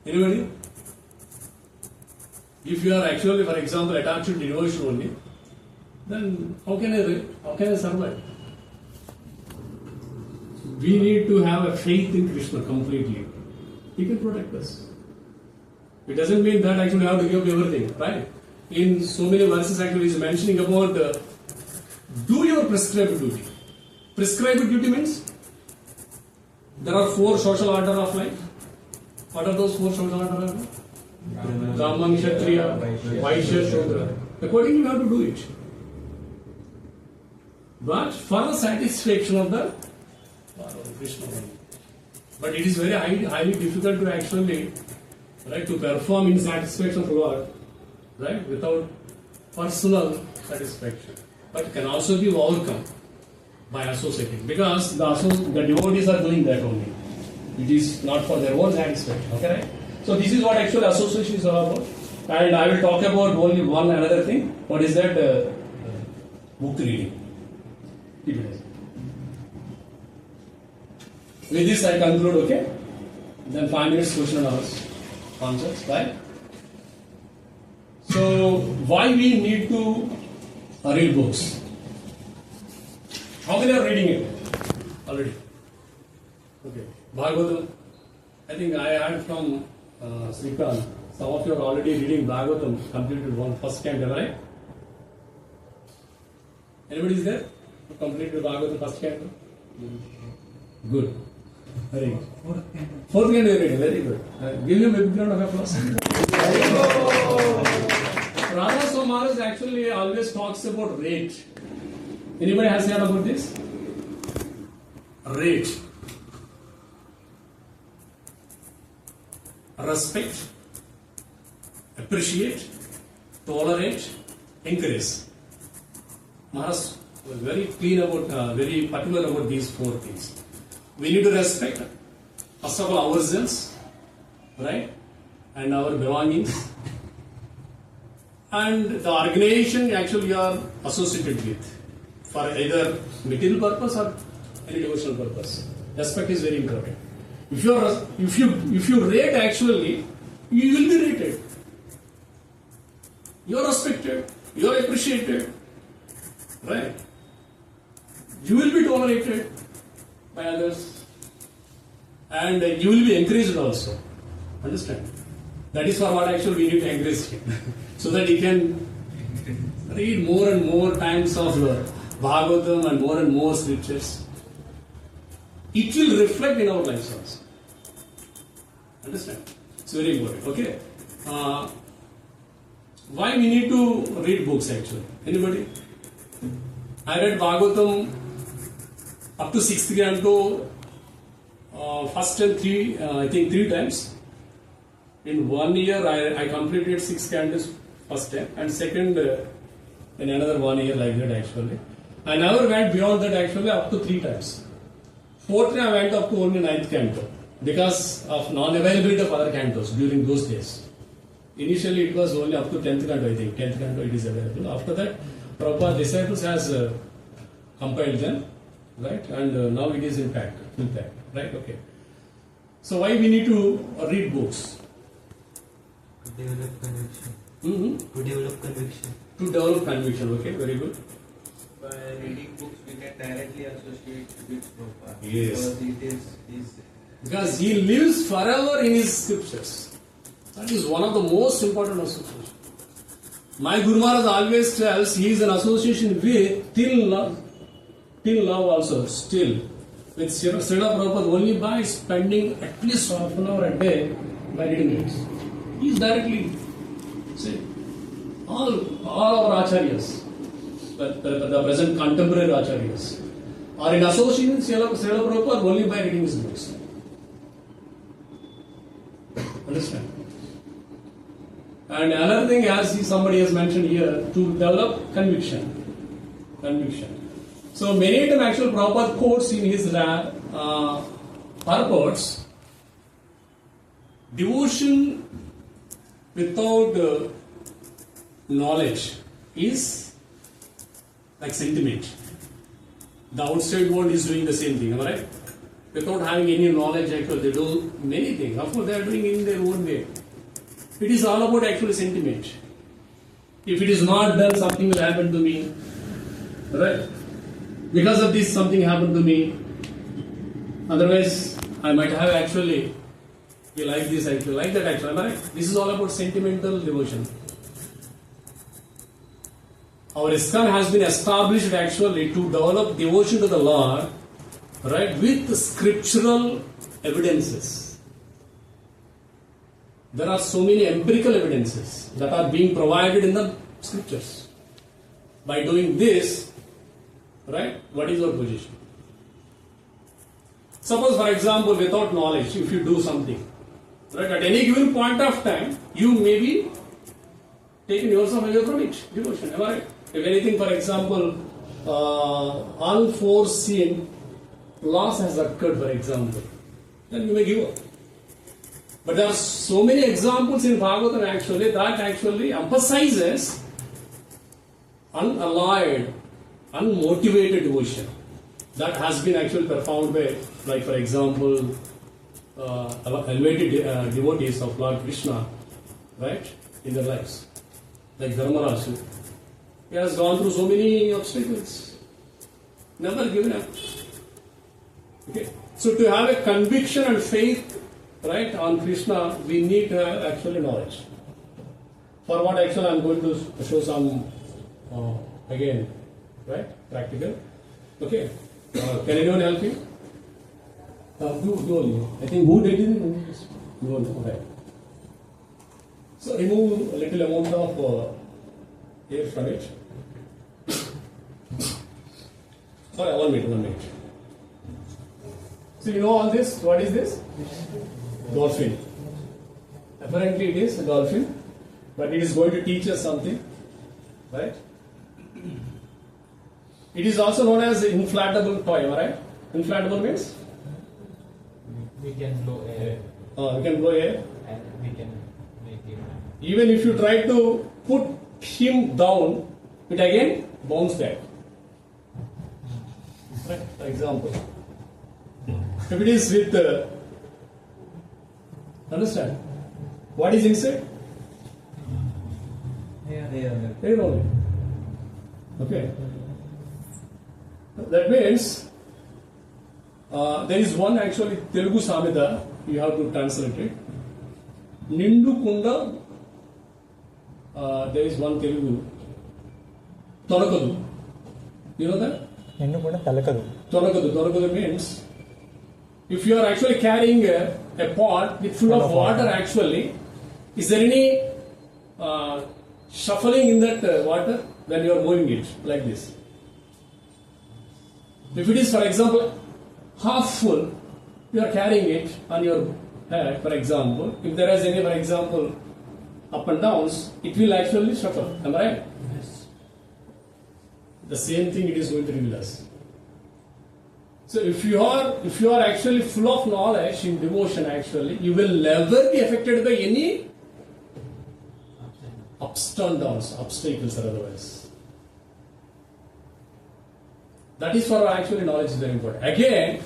Anybody? If you are actually, for example, attached to devotion only, then how can I survive? We need to have a faith in Krishna completely. He can protect us. It doesn't mean that actually we have to give up everything, right? In so many verses actually is mentioning about do your prescribed duty. Prescribed duty means there are 4 social order of life. What are those 4 social order of life? Brahman, Kshatriya, Vaishya, Shudra. Accordingly, you have to do it. But for the satisfaction of the Krishna. But it is very highly difficult to actually, right, to perform in satisfaction of God, right, without personal satisfaction. But it can also be overcome by associating, because the devotees are doing that only. It is not for their own satisfaction. Okay, right? So this is what actually association is all about. And I will talk about only one another thing. What is that? Book reading. With this I conclude, okay? Then 5 minutes question and answers, right? So why we need to read books? How many are reading it already? Okay. Bhagavatam. I think I heard from Srikant. Some of you are already reading Bhagavatam, completed first canto, right? Anybody is there? Who completed Bhagavatam first canto? Good. Very good. Fourth canto you reading, very good. Give him a big round of applause. Radha Maharaj actually always talks about rate. Anybody has heard about this? Rate. respect, appreciate, tolerate, encourage. Maharaj was very clean about, very particular about these four things. We need to respect, first of all, ourselves, right, and our belongings, and the organization actually you are associated with, for either material purpose or any devotional purpose. Respect is very important. If you rate actually, you will be rated. You are respected, you are appreciated, right? You will be tolerated by others, and you will be encouraged also. Understand? That is for what actually we need to encourage him, so that he can read more and more times of Bhagavatam and more scriptures. It will reflect in our lives also. Understand? It's very important. Okay. Why we need to read books actually? Anybody? I read Bhagavatam up to 6th canto, first and I think three times. In 1 year, I completed 6 cantos first time, and second in another 1 year like that actually. I never went beyond that actually up to 3 times. Fourth time I went up to only 9th canto because of non-availability of other cantos during those days. Initially it was only up to 10th canto, I think. 10th canto it is available. After that, Prabhupada disciples has compiled them, right? And now it is intact, right? Okay. So why we need to read books? To develop conviction. Mm-hmm. To develop conviction. To develop conviction, okay, very good. By reading books, we can directly associate with Prabhupada. Yes. Because it is Because he lives forever in his scriptures. That is one of the most important associations. My Guru Maharaj always tells he is an association with till love also, still. With Srila Prabhupada only by spending at least half an hour a day by reading it. He is directly, say, all our acharyas, the present contemporary acharyas, are in association with Srila Prabhupada only by reading his books. Understand? And another thing, as somebody has mentioned here, to develop conviction. So many times actual Prabhupada quotes in his purports, devotion without knowledge is like sentiment. The outside world is doing the same thing, am I right? Without having any knowledge, actually, they do many things. Of course, they are doing in their own way. It is all about actually sentiment. If it is not done, something will happen to me. Right? Because of this, something happened to me. Otherwise, I might have actually, you like this, actually, like that, actually. Am I right? This is all about sentimental devotion. Our ISKCON has been established actually to develop devotion to the Lord, right, with scriptural evidences. There are so many empirical evidences that are being provided in the scriptures. By doing this, right, what is your position? Suppose, for example, without knowledge, if you do something, right, at any given point of time, you may be taking yourself away from it, devotion, am I right? If anything, for example, unforeseen loss has occurred, for example, then you may give up. But there are so many examples in Bhagavatam actually that actually emphasizes unalloyed, unmotivated devotion that has been actually performed by, like for example, elevated devotees of Lord Krishna, right, in their lives, like Dharmaraju. He has gone through so many obstacles, never given up. Okay, so to have a conviction and faith, right, on Krishna, we need to have actually knowledge. For what actually I am going to show some again, right, practical. Okay, can anyone help me? Do only. I think who did it? You okay. So remove a little amount of air from it. Sorry, 1 minute. So you know all this? What is this? Dolphin. Apparently it is a dolphin, but it is going to teach us something, right? It is also known as inflatable toy, am I right? Inflatable means? We can blow air We can blow air. and we can make it. Even if you try to put him down, it again bounce back. Right? For example. If it is with, understand? What is inside? Air. Air only. Okay. That means there is one actually Telugu Samhita, you have to translate it. Nindu Kunda, there is one Telugu. Tonakadu. You know that? నిన్ను కూడా తలకదు. Tonakadu means if you are actually carrying a pot with full of water actually, is there any shuffling in that water when you are moving it like this? If it is, for example, half full, you are carrying it on your head, for example. If there is any, for example, up and downs, it will actually shuffle. Am I right? Yes. The same thing it is going to reveal us. So if you are actually full of knowledge in devotion, actually, you will never be affected by any ups and downs, obstacles or otherwise. That is for actually knowledge is very important. Again,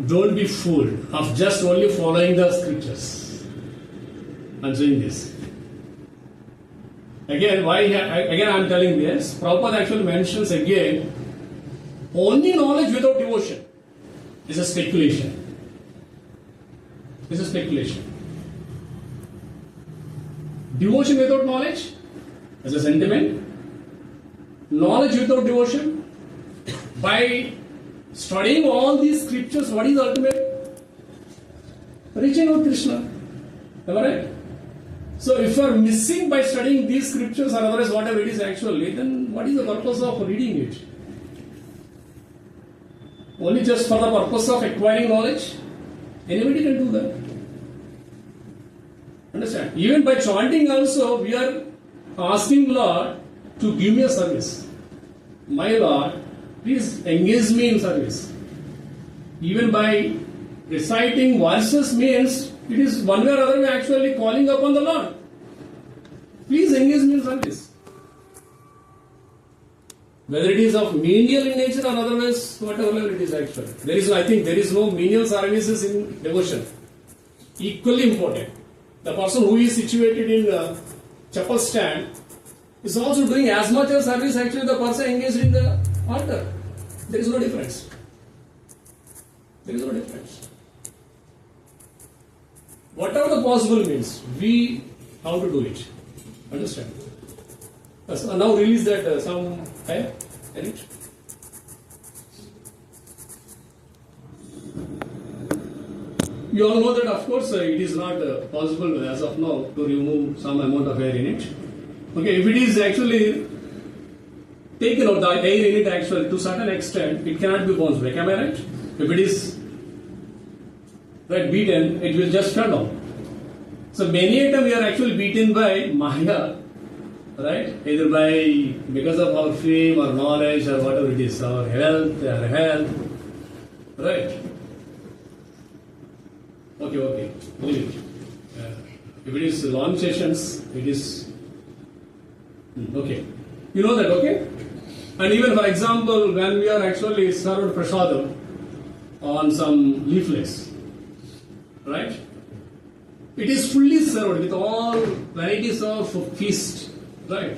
don't be fooled of just only following the scriptures and doing this. Again, I am telling this. Prabhupada actually mentions again, only knowledge without devotion is a speculation. It's a speculation. Devotion without knowledge is a sentiment. Knowledge without devotion, by studying all these scriptures, what is the ultimate? Reaching out Krishna. Am I right? So if you are missing by studying these scriptures or otherwise whatever it is actually, then what is the purpose of reading it? Only just for the purpose of acquiring knowledge? Anybody can do that. Understand? Even by chanting also, we are asking Lord to give me a service. My Lord, please engage me in service. Even by reciting verses means it is one way or other way actually calling upon the Lord. Please engage me in service. Whether it is of menial in nature or otherwise, whatever level it is actually. I think there is no menial services in devotion. Equally important. The person who is situated in the chapel stand is also doing as much as service actually the person engaged in the altar. There is no difference. There is no difference. Whatever the possible means, we how to do it. Understand? So now release that some fire. Edit. You all know that of course it is not possible as of now to remove some amount of air in it. Okay, if it is actually taken out, the air in it actually to certain extent, it cannot be bounced back. Am I right? If it is beaten, it will just fall down. So many a time we are actually beaten by Maya, right? Either because of our fame or knowledge or whatever it is, our health, right? Okay, leave it. If it is long sessions, it is okay. You know that, okay? And even for example, when we are actually served prasadam on some leaflets, right? It is fully served with all varieties of feast, right?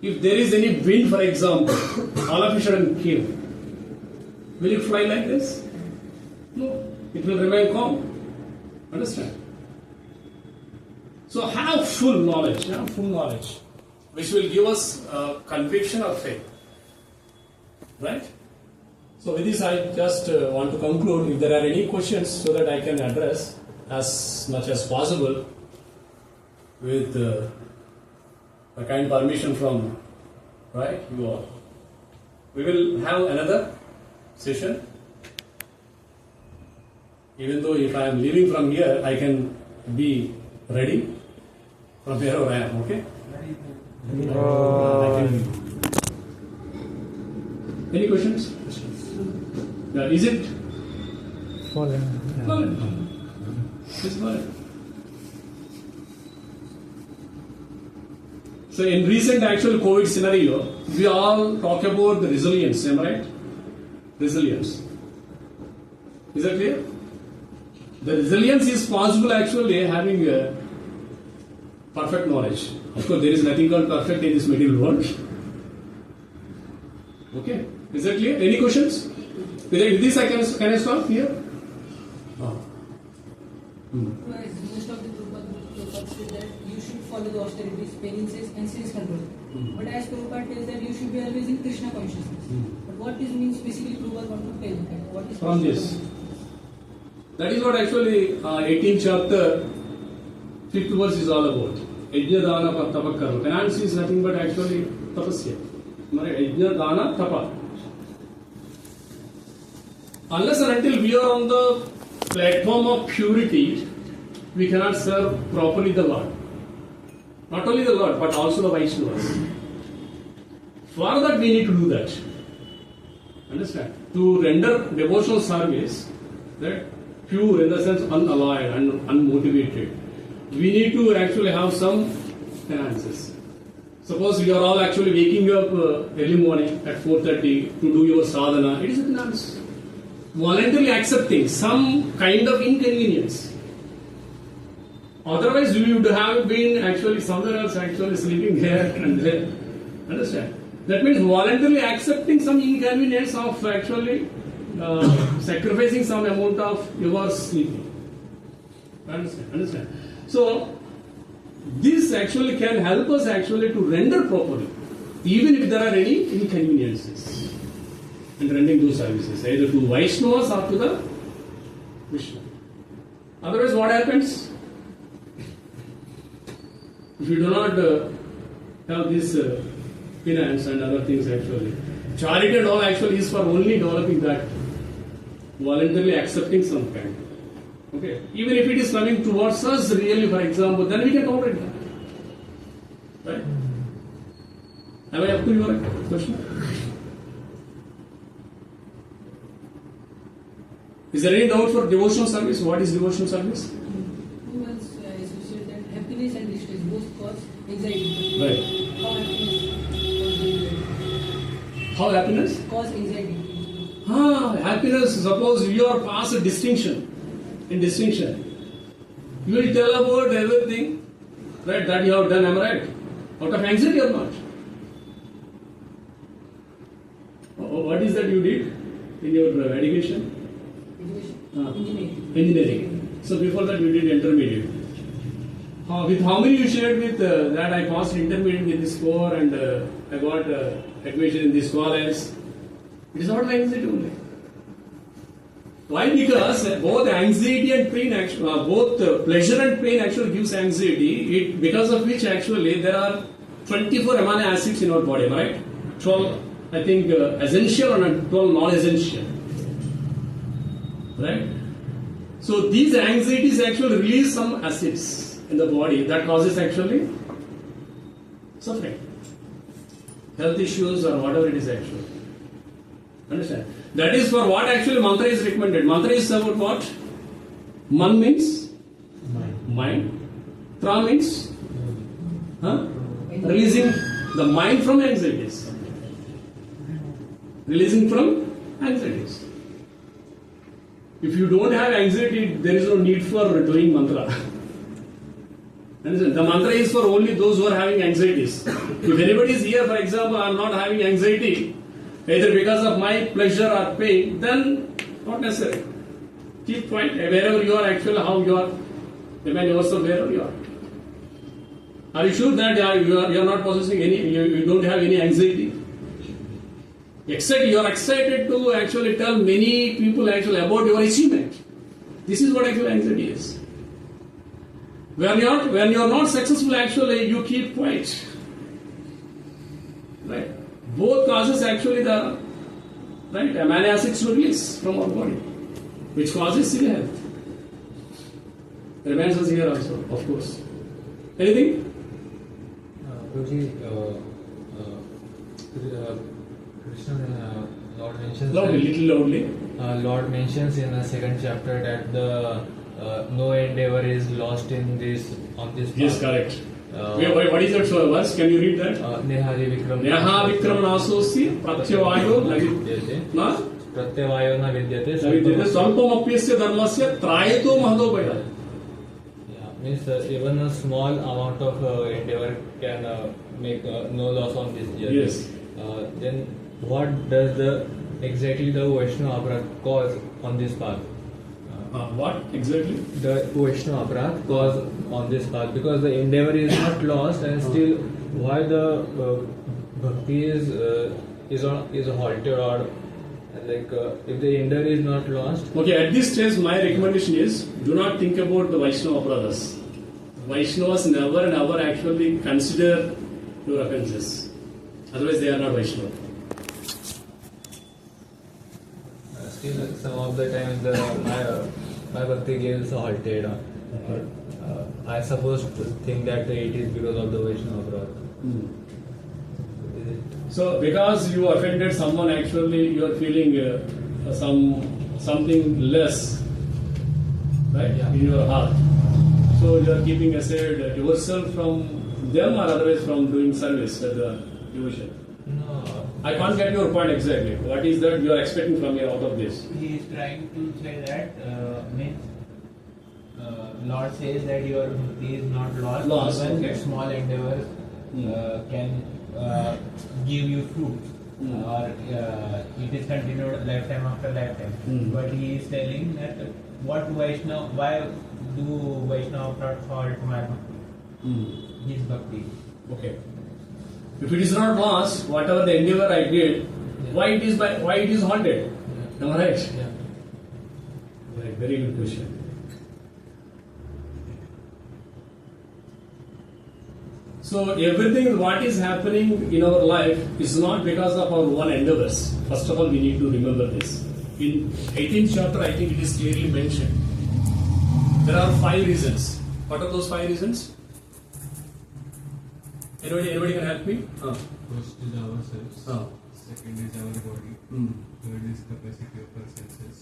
If there is any wind, for example, all of a sudden came, will it fly like this? No, it will remain calm. Understand? So have full knowledge, which will give us conviction of faith, right? So with this, I just want to conclude. If there are any questions, so that I can address as much as possible with a kind permission from you all. We will have another session. Even though if I am leaving from here, I can be ready from wherever I am, okay? Any questions? Is it? Fallen. It's fine. So in recent actual COVID scenario, we all talk about the resilience, am I right? Resilience. Is that clear? The resilience is possible actually having a perfect knowledge. Of course, there is nothing called perfect in this material world. Okay, is that clear? Any questions? With this, can I stop here? Most of the Prabhupada say that you should follow the austerities, penances, and sense control. But as Prabhupada tells that you should be always in Krishna consciousness. But what this means basically Prabhupada want to tell? What is from this? That is what actually 18th chapter, 5th verse is all about. Yajna dana tapakkar. Penance is nothing but actually tapasya. Yajna dana tapa. Unless and until we are on the platform of purity, we cannot serve properly the Lord. Not only the Lord, but also the Vaishnavas. For that, we need to do that. Understand? To render devotional service, that pure in the sense unalloyed and unmotivated, we need to actually have some finances. Suppose you are all actually waking up early morning at 4:30 to do your sadhana, it is a finance. Voluntarily accepting some kind of inconvenience. Otherwise, we would have been actually somewhere else, actually sleeping here and there. Understand? That means voluntarily accepting some inconvenience of actually sacrificing some amount of your sleeping. Understand? So, this actually can help us actually to render properly, even if there are any inconveniences in rendering those services, either to Vaishnavas or to the Vishnu. Otherwise, what happens? If you do not have this finance and other things actually, charity and all actually is for only developing that, voluntarily accepting some kind. Okay, even if it is coming towards us really, for example, then we can tolerate that. Right? Am I up to your question? Is there any doubt for devotional service? What is devotional service? Who once associated that happiness and distress both cause anxiety. Right. How happiness How cause anxiety? happiness? Cause anxiety. Happiness, suppose you are past a distinction. In distinction, you will tell about everything, right, that you have done, am I right? Out of anxiety or not? What is that you did in your education? Engineering. So before that you did intermediate. With how many you shared with that I passed intermediate with this score and I got admission in this college? It is not anxiety only. Why? Because both anxiety and pain, both pleasure and pain actually gives anxiety. Because of which actually there are 24 amino acids in our body, right? 12, I think, essential and 12 non-essential. Right? So these anxieties actually release some acids in the body that causes actually suffering, health issues or whatever it is actually. Understand? That is for what actually mantra is recommended. Mantra is about what? Man means mind. Tra means releasing the mind from anxieties. Releasing from anxieties. If you don't have anxiety, there is no need for doing mantra. Understand? The mantra is for only those who are having anxieties. If anybody is here, for example, I am not having anxiety, either because of my pleasure or pain, then not necessary. Keep quiet. Wherever you are, actually, how you are, remain yourself wherever you are. Are you sure that you are not possessing any, you don't have any anxiety? Except you are excited to actually tell many people actually about your achievement. This is what actually anxiety is. When you are not successful, actually you keep quiet. Right? Both causes actually the right amino acids release from our body, which causes ill health. remains us here also, of course. Anything? Prabhuji, Krishna, Lord mentions Loudly, little loudly. Lord mentions in the second chapter that the no endeavor is lost in this on this path. Yes, correct. What is that verse? Can you read that? Nehari Vikram. Neha Vikram Nasosi Pratyavayo Na Pratyavayo na vidyate. Savidyate Swampam Apyasya Dharmasya Trayato Mahadopaya. Means even a small amount of endeavor can make no loss on this journey. Yes. Then what does exactly the Vaishnava aparadh cause on this path? What exactly? The Vaishnava aparadh cause on this path, because the endeavor is not lost and still why the bhakti is halted, or like if the endeavor is not lost. Okay, at this stage, my recommendation is do not think about the Vaishnava Apradhas. Vaishnavas never actually consider your offences. Otherwise, they are not Vaishnava. Still, some of the times my bhakti is halted. I suppose to think that it is because of the Vaishnava aparadh. So, because you offended someone, actually you are feeling something less, right, in your heart. So you are keeping aside yourself from them, or otherwise from doing service at the devotion. No. I can't get your point exactly. What is that you are expecting from me out of this? He is trying to say that means Lord says that your bhakti is not lost. Even okay. small endeavors can give you fruit, or it is continued lifetime after lifetime. But he is telling that why do Vaishnava halt my bhakti? His bhakti. Okay. If it is not lost, whatever the endeavor I did, why it is haunted? Am I right? Yeah. Right. Very good question. So everything what is happening in our life is not because of our one endeavors. First of all, we need to remember this. In 18th chapter, I think it is clearly mentioned. There are 5 reasons. What are those 5 reasons? Anybody can help me? First is ourselves. Second is our body. Third is capacity of our senses.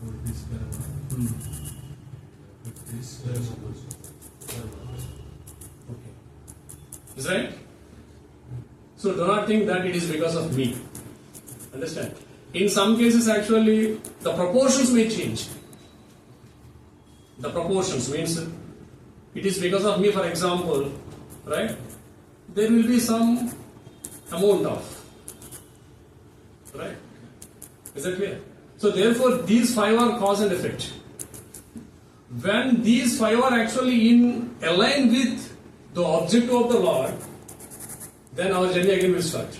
Fourth is karma. Fifth is karma. Okay. Is right? So do not think that it is because of me. Understand? In some cases, actually, the proportions may change. The proportions means it is because of me, for example, right? There will be some amount of, right? Is that clear? So therefore, these 5 are cause and effect. When these 5 are actually in align with the objective of the Lord, then our journey again will start.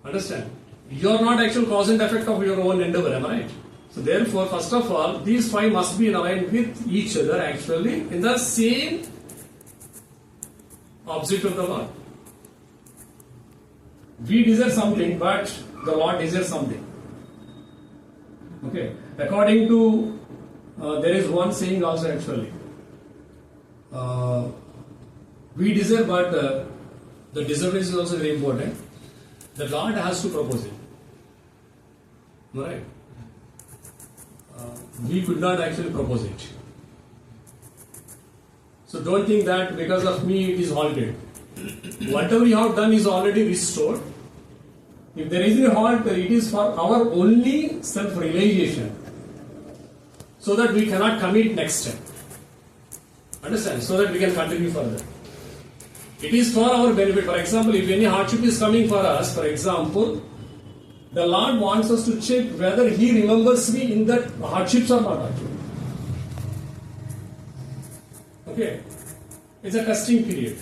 Understand? You are not actual cause and effect of your own endeavor, am I right? So therefore, first of all, these 5 must be in aligned with each other actually in the same object of the Lord. We desire something, but the Lord desires something. Okay. According to, there is one saying also actually. We desire, but the disobedience is also very important. The Lord has to propose it. Right? We could not actually propose it. So don't think that because of me it is halted. Whatever you have done is already restored. If there is a halt, it is for our only self-realization, so that we cannot commit next step. Understand? So that we can continue further. It is for our benefit. For example, if any hardship is coming for us, for example, the Lord wants us to check whether He remembers me in that hardships or not actually. Okay? It's a testing period.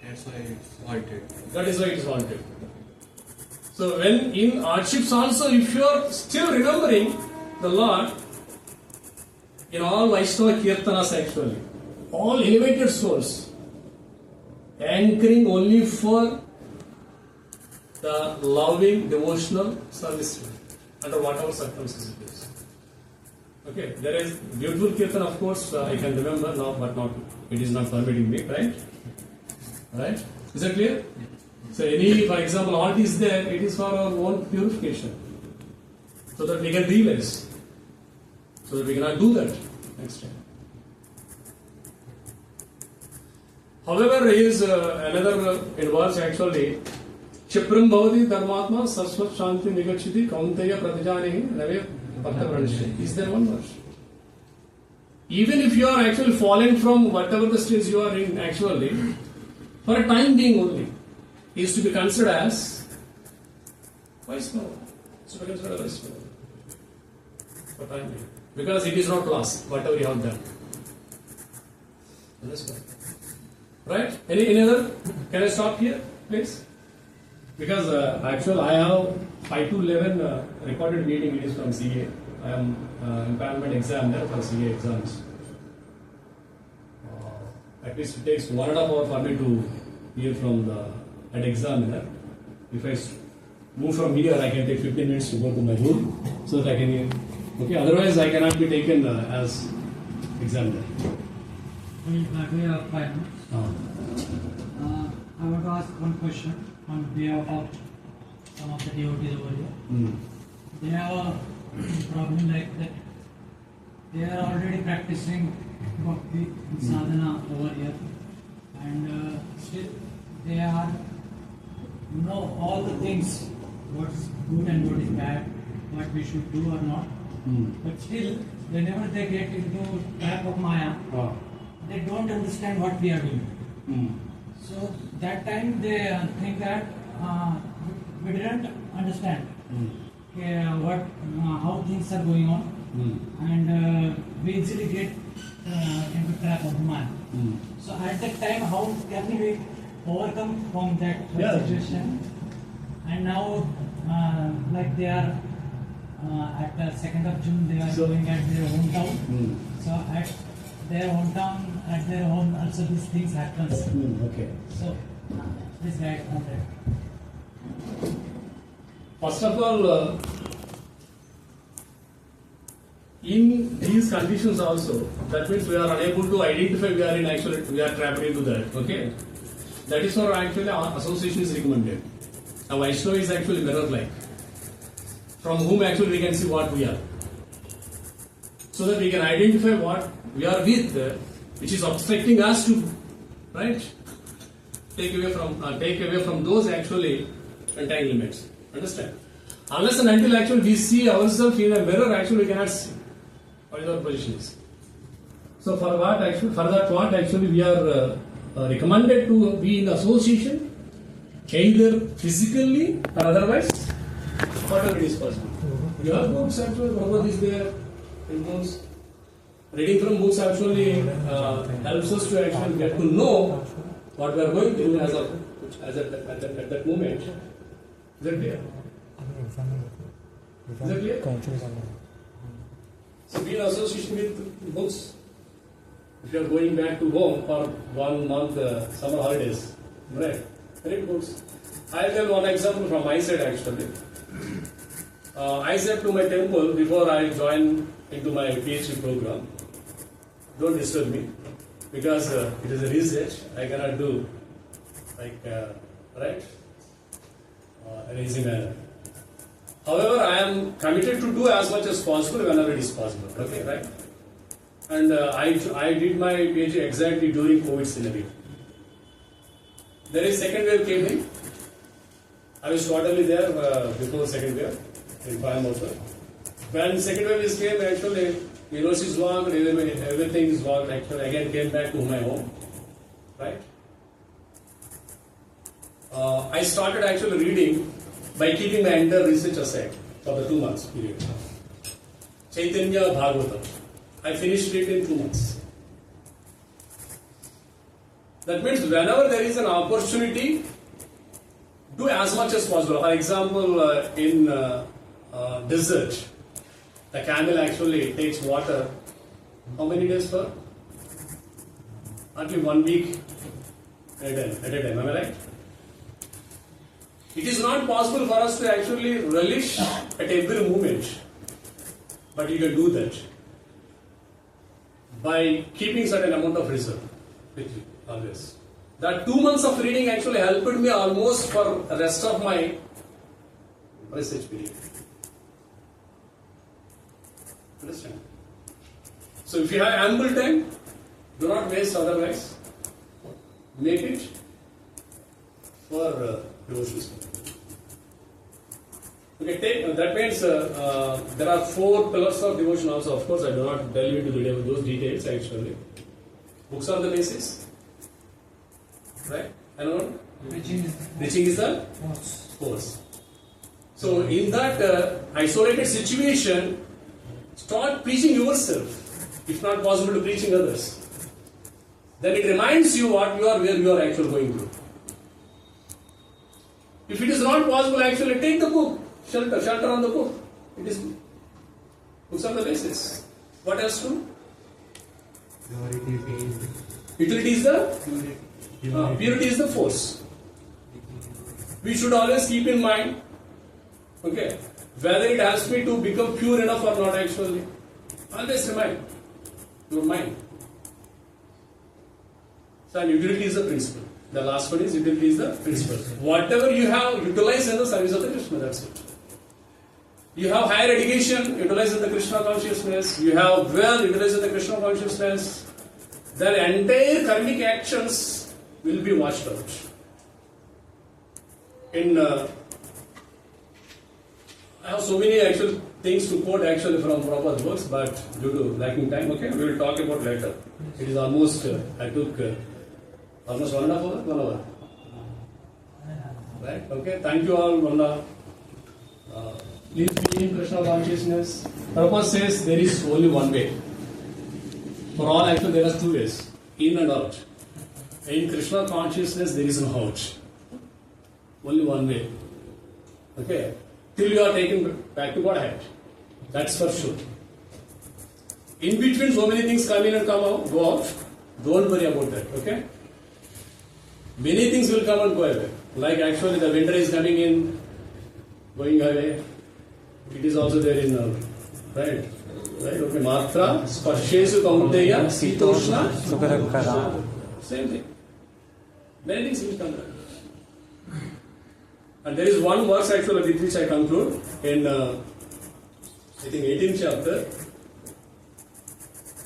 That's why it's halted. That is why it is halted. So when in hardships also, if you are still remembering the Lord, in all Vaishnava Kirtanas actually, all elevated souls, anchoring only for the loving devotional service under whatever circumstances it is. Okay, there is beautiful kirtan, of course, I can remember now, but not, it is not permitting me, right? Right? Is that clear? So any, for example, art is there, it is for our own purification. So that we can realize. So that we cannot do that next time. However, is another involves actually Chipram Bhavati Dharmatma Saswat Shanti Nigachiti Kaunteya Pratijani Ravet is there one verse? Even if you are actually falling from whatever the stage you are in, actually, for a time being only, is to be considered as vice power. So we consider vice power for time being, because it is not lost, whatever you have done. Understand? Right? Any other? Can I stop here, please? Because actually I have 5 to 11 recorded meeting. It is from CA. I am empanelment examiner for CA exams. At least it takes 1.5 hours for me to hear from an examiner. If I move from here, I can take 15 minutes to go to my room so that I can hear. Okay, otherwise I cannot be taken as examiner. We have 5 minutes. I want to ask one question on behalf of some of the devotees over here. They have a problem like that. They are already practicing bhakti sadhana over here, and still they are know all the things, what's good and what is bad, what we should do or not. But still, whenever they get into trap of Maya, they don't understand what we are doing. So that time they think that we didn't understand how things are going on, and we easily get into trap of Maya. So at that time, how can we overcome from that situation? And now, like they are at the 2nd of June, they are going at their hometown. So at their hometown, at their home, also these things happens. Okay. So please guide on that. First of all, in these conditions also, that means we are unable to identify we are trapped into that. Okay. That is why actually our association is recommended. Now Vaishnava is actually mirror-like, from whom actually we can see what we are, so that we can identify what we are with, which is obstructing us to, right, take away from those actually entanglements. Understand? Unless and until actually we see ourselves in a mirror, actually we cannot see what is our position is. So for that what actually we are recommended to be in association, either physically or otherwise, whatever it is possible. You have books actually, Bhagavad is there in books. Reading from books actually helps us to actually get to know what we are going through at that moment. Is that clear? Is that clear? So be in association with books. If you are going back to home for 1 month summer holidays, right? Read books. I will tell one example from my side actually. I said to my temple before I joined into my PhD program, don't disturb me, because it is a research. I cannot do right in an easy manner. However, I am committed to do as much as possible whenever it is possible. Okay, right? And I did my PhD exactly during COVID scenario. There is second wave came in. I was totally there before second wave in Mayapur. When second wave came, actually university is locked, everything is locked. Actually, again came back to my home, right? I started actually reading by keeping my entire research aside for the 2 months period. Chaitanya Bhagavatam. I finished it in 2 months. That means whenever there is an opportunity, do as much as possible. For example, in desert, the camel actually takes water. How many days for? Only 1 week at a time. Am I right? It is not possible for us to actually relish at every moment, but you can do that. by keeping certain amount of reserve with you always. That 2 months of reading actually helped me almost for the rest of my research period. Understand? So if you have ample time, do not waste otherwise. Make it for devotions. Okay, that means there are 4 pillars of devotion also. Of course, I do not delve into those details actually. Books are the basis. Right? Anyone? Preaching is the force. So in that isolated situation, start preaching yourself. If not possible to preaching others. Then it reminds you what you are, where you are actually going to. If it is not possible, actually take the book. Shelter on the book. It is books are the basis. What else to? Utility is the purity is the force. We should always keep in mind, okay, whether it helps me to become pure enough or not actually. Always remind your mind. So utility is the principle. The last one is utility is the principle. Whatever you have, utilize in the service of the Krishna, that's it. You have higher education, utilize in the Krishna consciousness. You have wealth, utilize in the Krishna consciousness. Their entire karmic actions will be washed out. I have so many actual things to quote actually from Prabhupada's works, but due to lacking time, okay, we will talk about later. It is almost, I took almost 1.5 hours, 1 hour. Right? Okay, thank you all, Vanda. Please be in Krishna consciousness. Prabhupada says there is only one way. For all, actually, there are 2 ways, in and out. In Krishna consciousness, there is no out. Only one way. Okay? Till you are taken back to Godhead. That's for sure. In between, so many things come in and come out, go out. Don't worry about that. Okay? Many things will come and go away. Like actually, the winter is coming in, going away. It is also there in right? Right? Okay. Matra, Sparsheshu Kaunteya, Sitoshna, Sukharakara. Same thing. Many things will come back. And there is one verse actually with which I conclude in I think 18th chapter.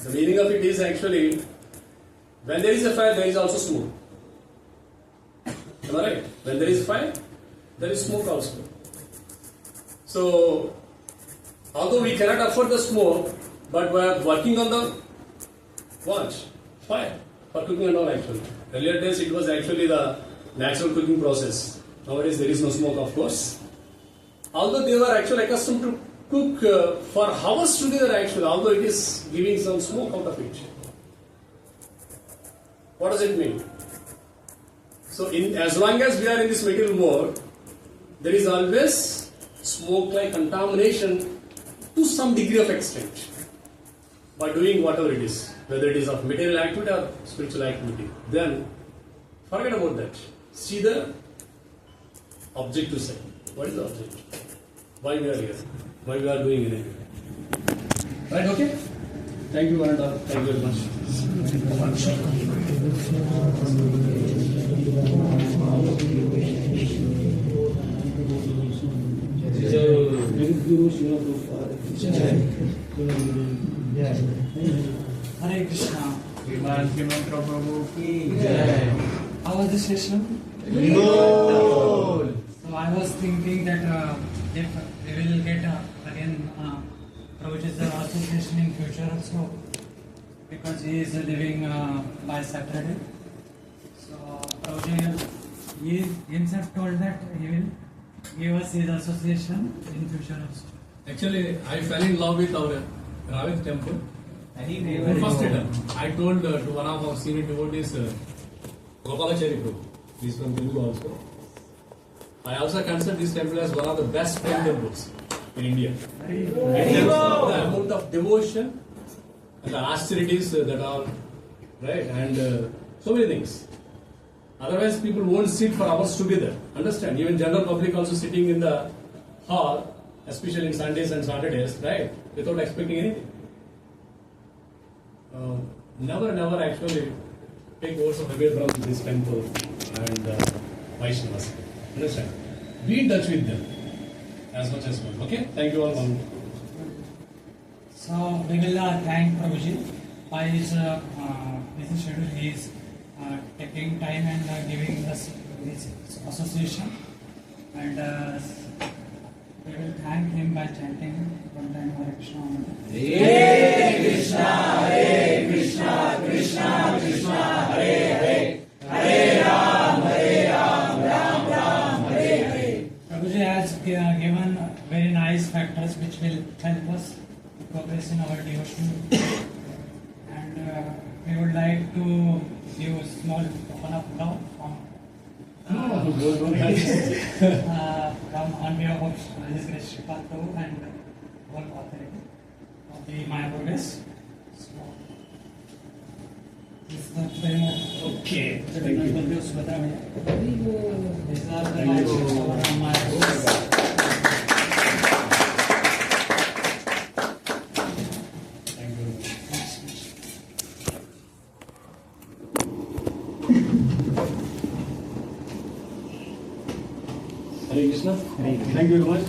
The meaning of it is actually when there is a fire, there is also smoke. Am I right? When there is fire, there is smoke also. So, although we cannot afford the smoke, but we are working on the fire for cooking and all actually. Earlier days it was actually the natural cooking process. Nowadays there is no smoke, of course. Although they were actually accustomed to cook for hours together actually, although it is giving some smoke out of it. What does it mean? So as long as we are in this material world, there is always smoke-like contamination to some degree of extent by doing whatever it is, whether it is of material activity or spiritual activity. Then forget about that. See the objective side. What is the object? Why we are here? Why we are doing anything? Right? Okay? Thank you, Varanda. Thank you very much. Hare Krishna. Srimad Prabhu ki jai. How was the session? Good. So I was thinking that if we will get again Prabhuji's association in future also, because he is living by Saturday. So Prabhuji, he himself told that he will give us his association in future also. Actually, I fell in love with our Ravet temple. First I told to one of our senior devotees, Gopalachari Prabhu, he is from Telugu also. I also consider this temple as one of the best temples in India. In terms of the amount of devotion and the austerities that are, right, and so many things. Otherwise, people won't sit for hours together. Understand? Even general public also sitting in the hall, especially in Sundays and Saturdays, right, without expecting anything. never actually take yourself away from this temple and Vaishnavas. Understand? Be in touch with them as much as possible. Okay? Thank you all. So we will thank Prabhuji by his busy schedule. He is taking time and giving us this association, and we will thank him by chanting one time Hare Krishna. Hare Krishna, Hare Krishna, Krishna Krishna, Hare Hare, Hare Ram, Ram Ram, Hare Hare. Prabhuji has given very nice factors which will help us to progress in our devotion, and we would like to give a small token of love from on behalf of His Grace Sripad Prabhu and whole authority of the Mayapur BACE. So, this is the very Okay. These are the milestones of Mayapur BACE. Hare Krishna. Thank you very much.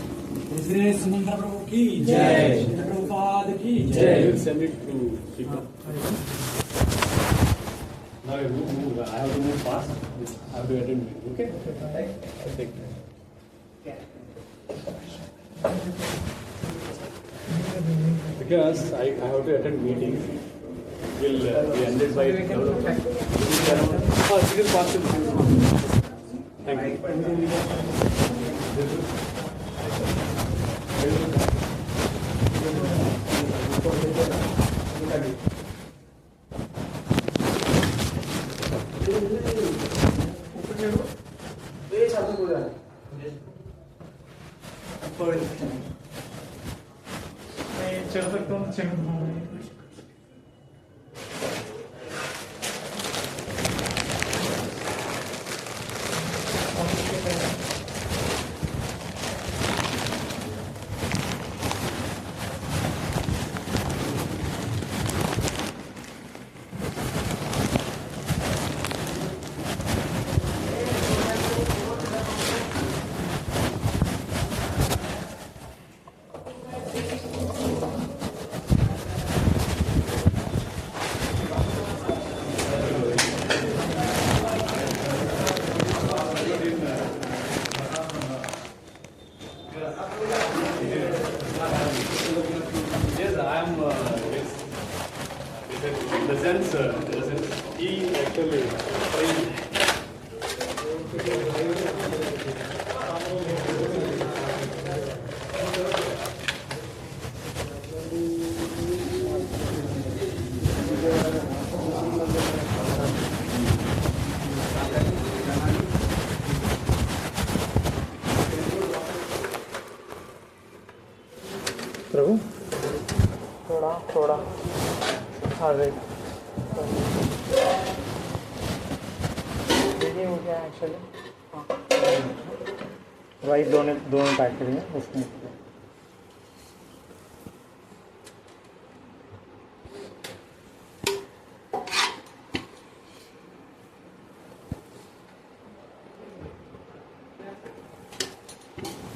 His Grace Sumantra Prabhu ki Jai. Srila Prabhupada ki I will send it to Shikha. Now I have to move fast. I have to attend meeting. Okay? I'll take that. Because I have to attend meeting. Will be ended by 11 o'clock. Oh, it is possible. Thank you. चढ़ सकता हूँ Yes, I am. In the sense, he actually. प्रभु थोड़ा थोड़ा हाँ right देखिए हो गया actually हाँ राइट दोनों दोनों टाइप करेंगे उसमें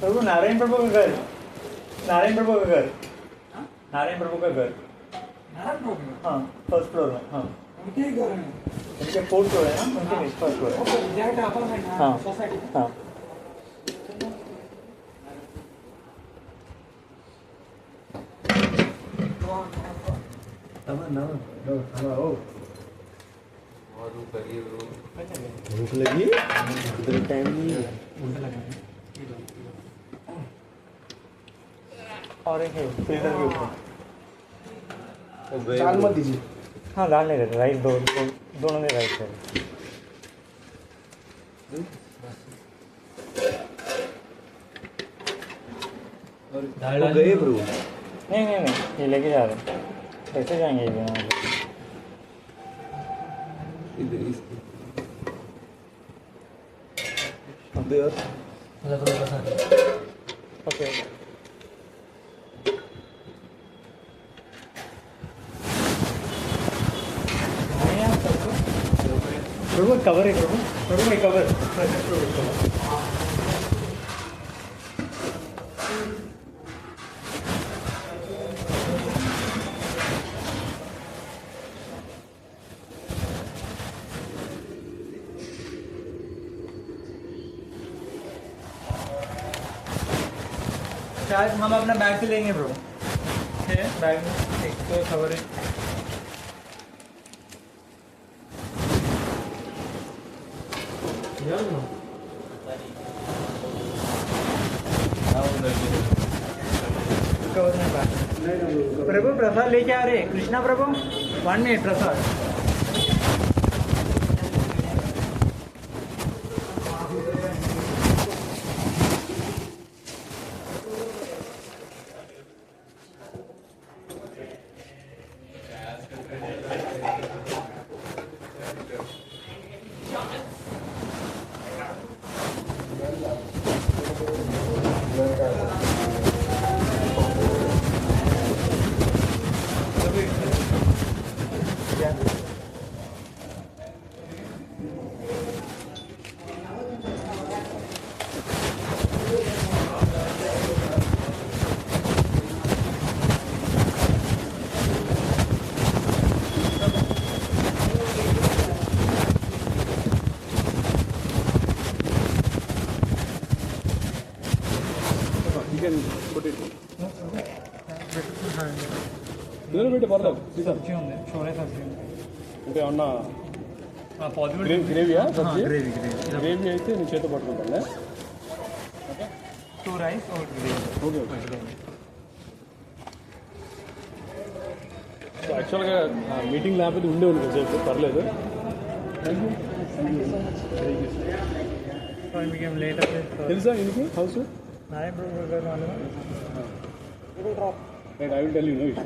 प्रभु नारायण प्रभु का घर नारायण प्रभु का घर नारायण प्रभु का घर नारायण प्रभु हाँ फर्स्ट फ्लोर में हाँ उनके ही घर में उनके फोर्थ फ्लोर है ना उनके नहीं फर्स्ट फ्लोर है दैट अपार्टमेंट हाँ सोसाइटी हाँ भूख लगी इधर टाइम नहीं और एक है फिल्टर के ऊपर चाल मत दीजिए हाँ डाल नहीं रहते राइट दोनों में राइट है वो गए प्रभु नहीं ये लेके जा रहे हैं कैसे जाएंगे ये बिना इधर इधर ओके प्रभु कवर है प्रभु मैं कवर प्रभु शायद हम अपना बैग से लेंगे ब्रो है बैग में एक तो कवर है कवर में बैग प्रभु प्रसाद लेके आ रहे कृष्णा प्रभु 1 मिनट प्रसाद सब्जी ఉంది छोले सब्जी అంటే ఏమన్నా పాజిబుల్ గ్రేవీయా సబ్జీ గ్రేవీ గ్రేవీ అయితే నేను చేత పట్టుకుంటాను ఓకే 2 రైస్ और గ్రేవీ ఓకే సో యాక్చువల్గా మీటింగ్ లేకపోతే ఉండేవాళ్ళు కొంచెంసేపు పర్లేదు మీకేం లేట్ తెలుసా ఇందుకు హౌస్ నాయ బ్రో గారు I will tell you no issue.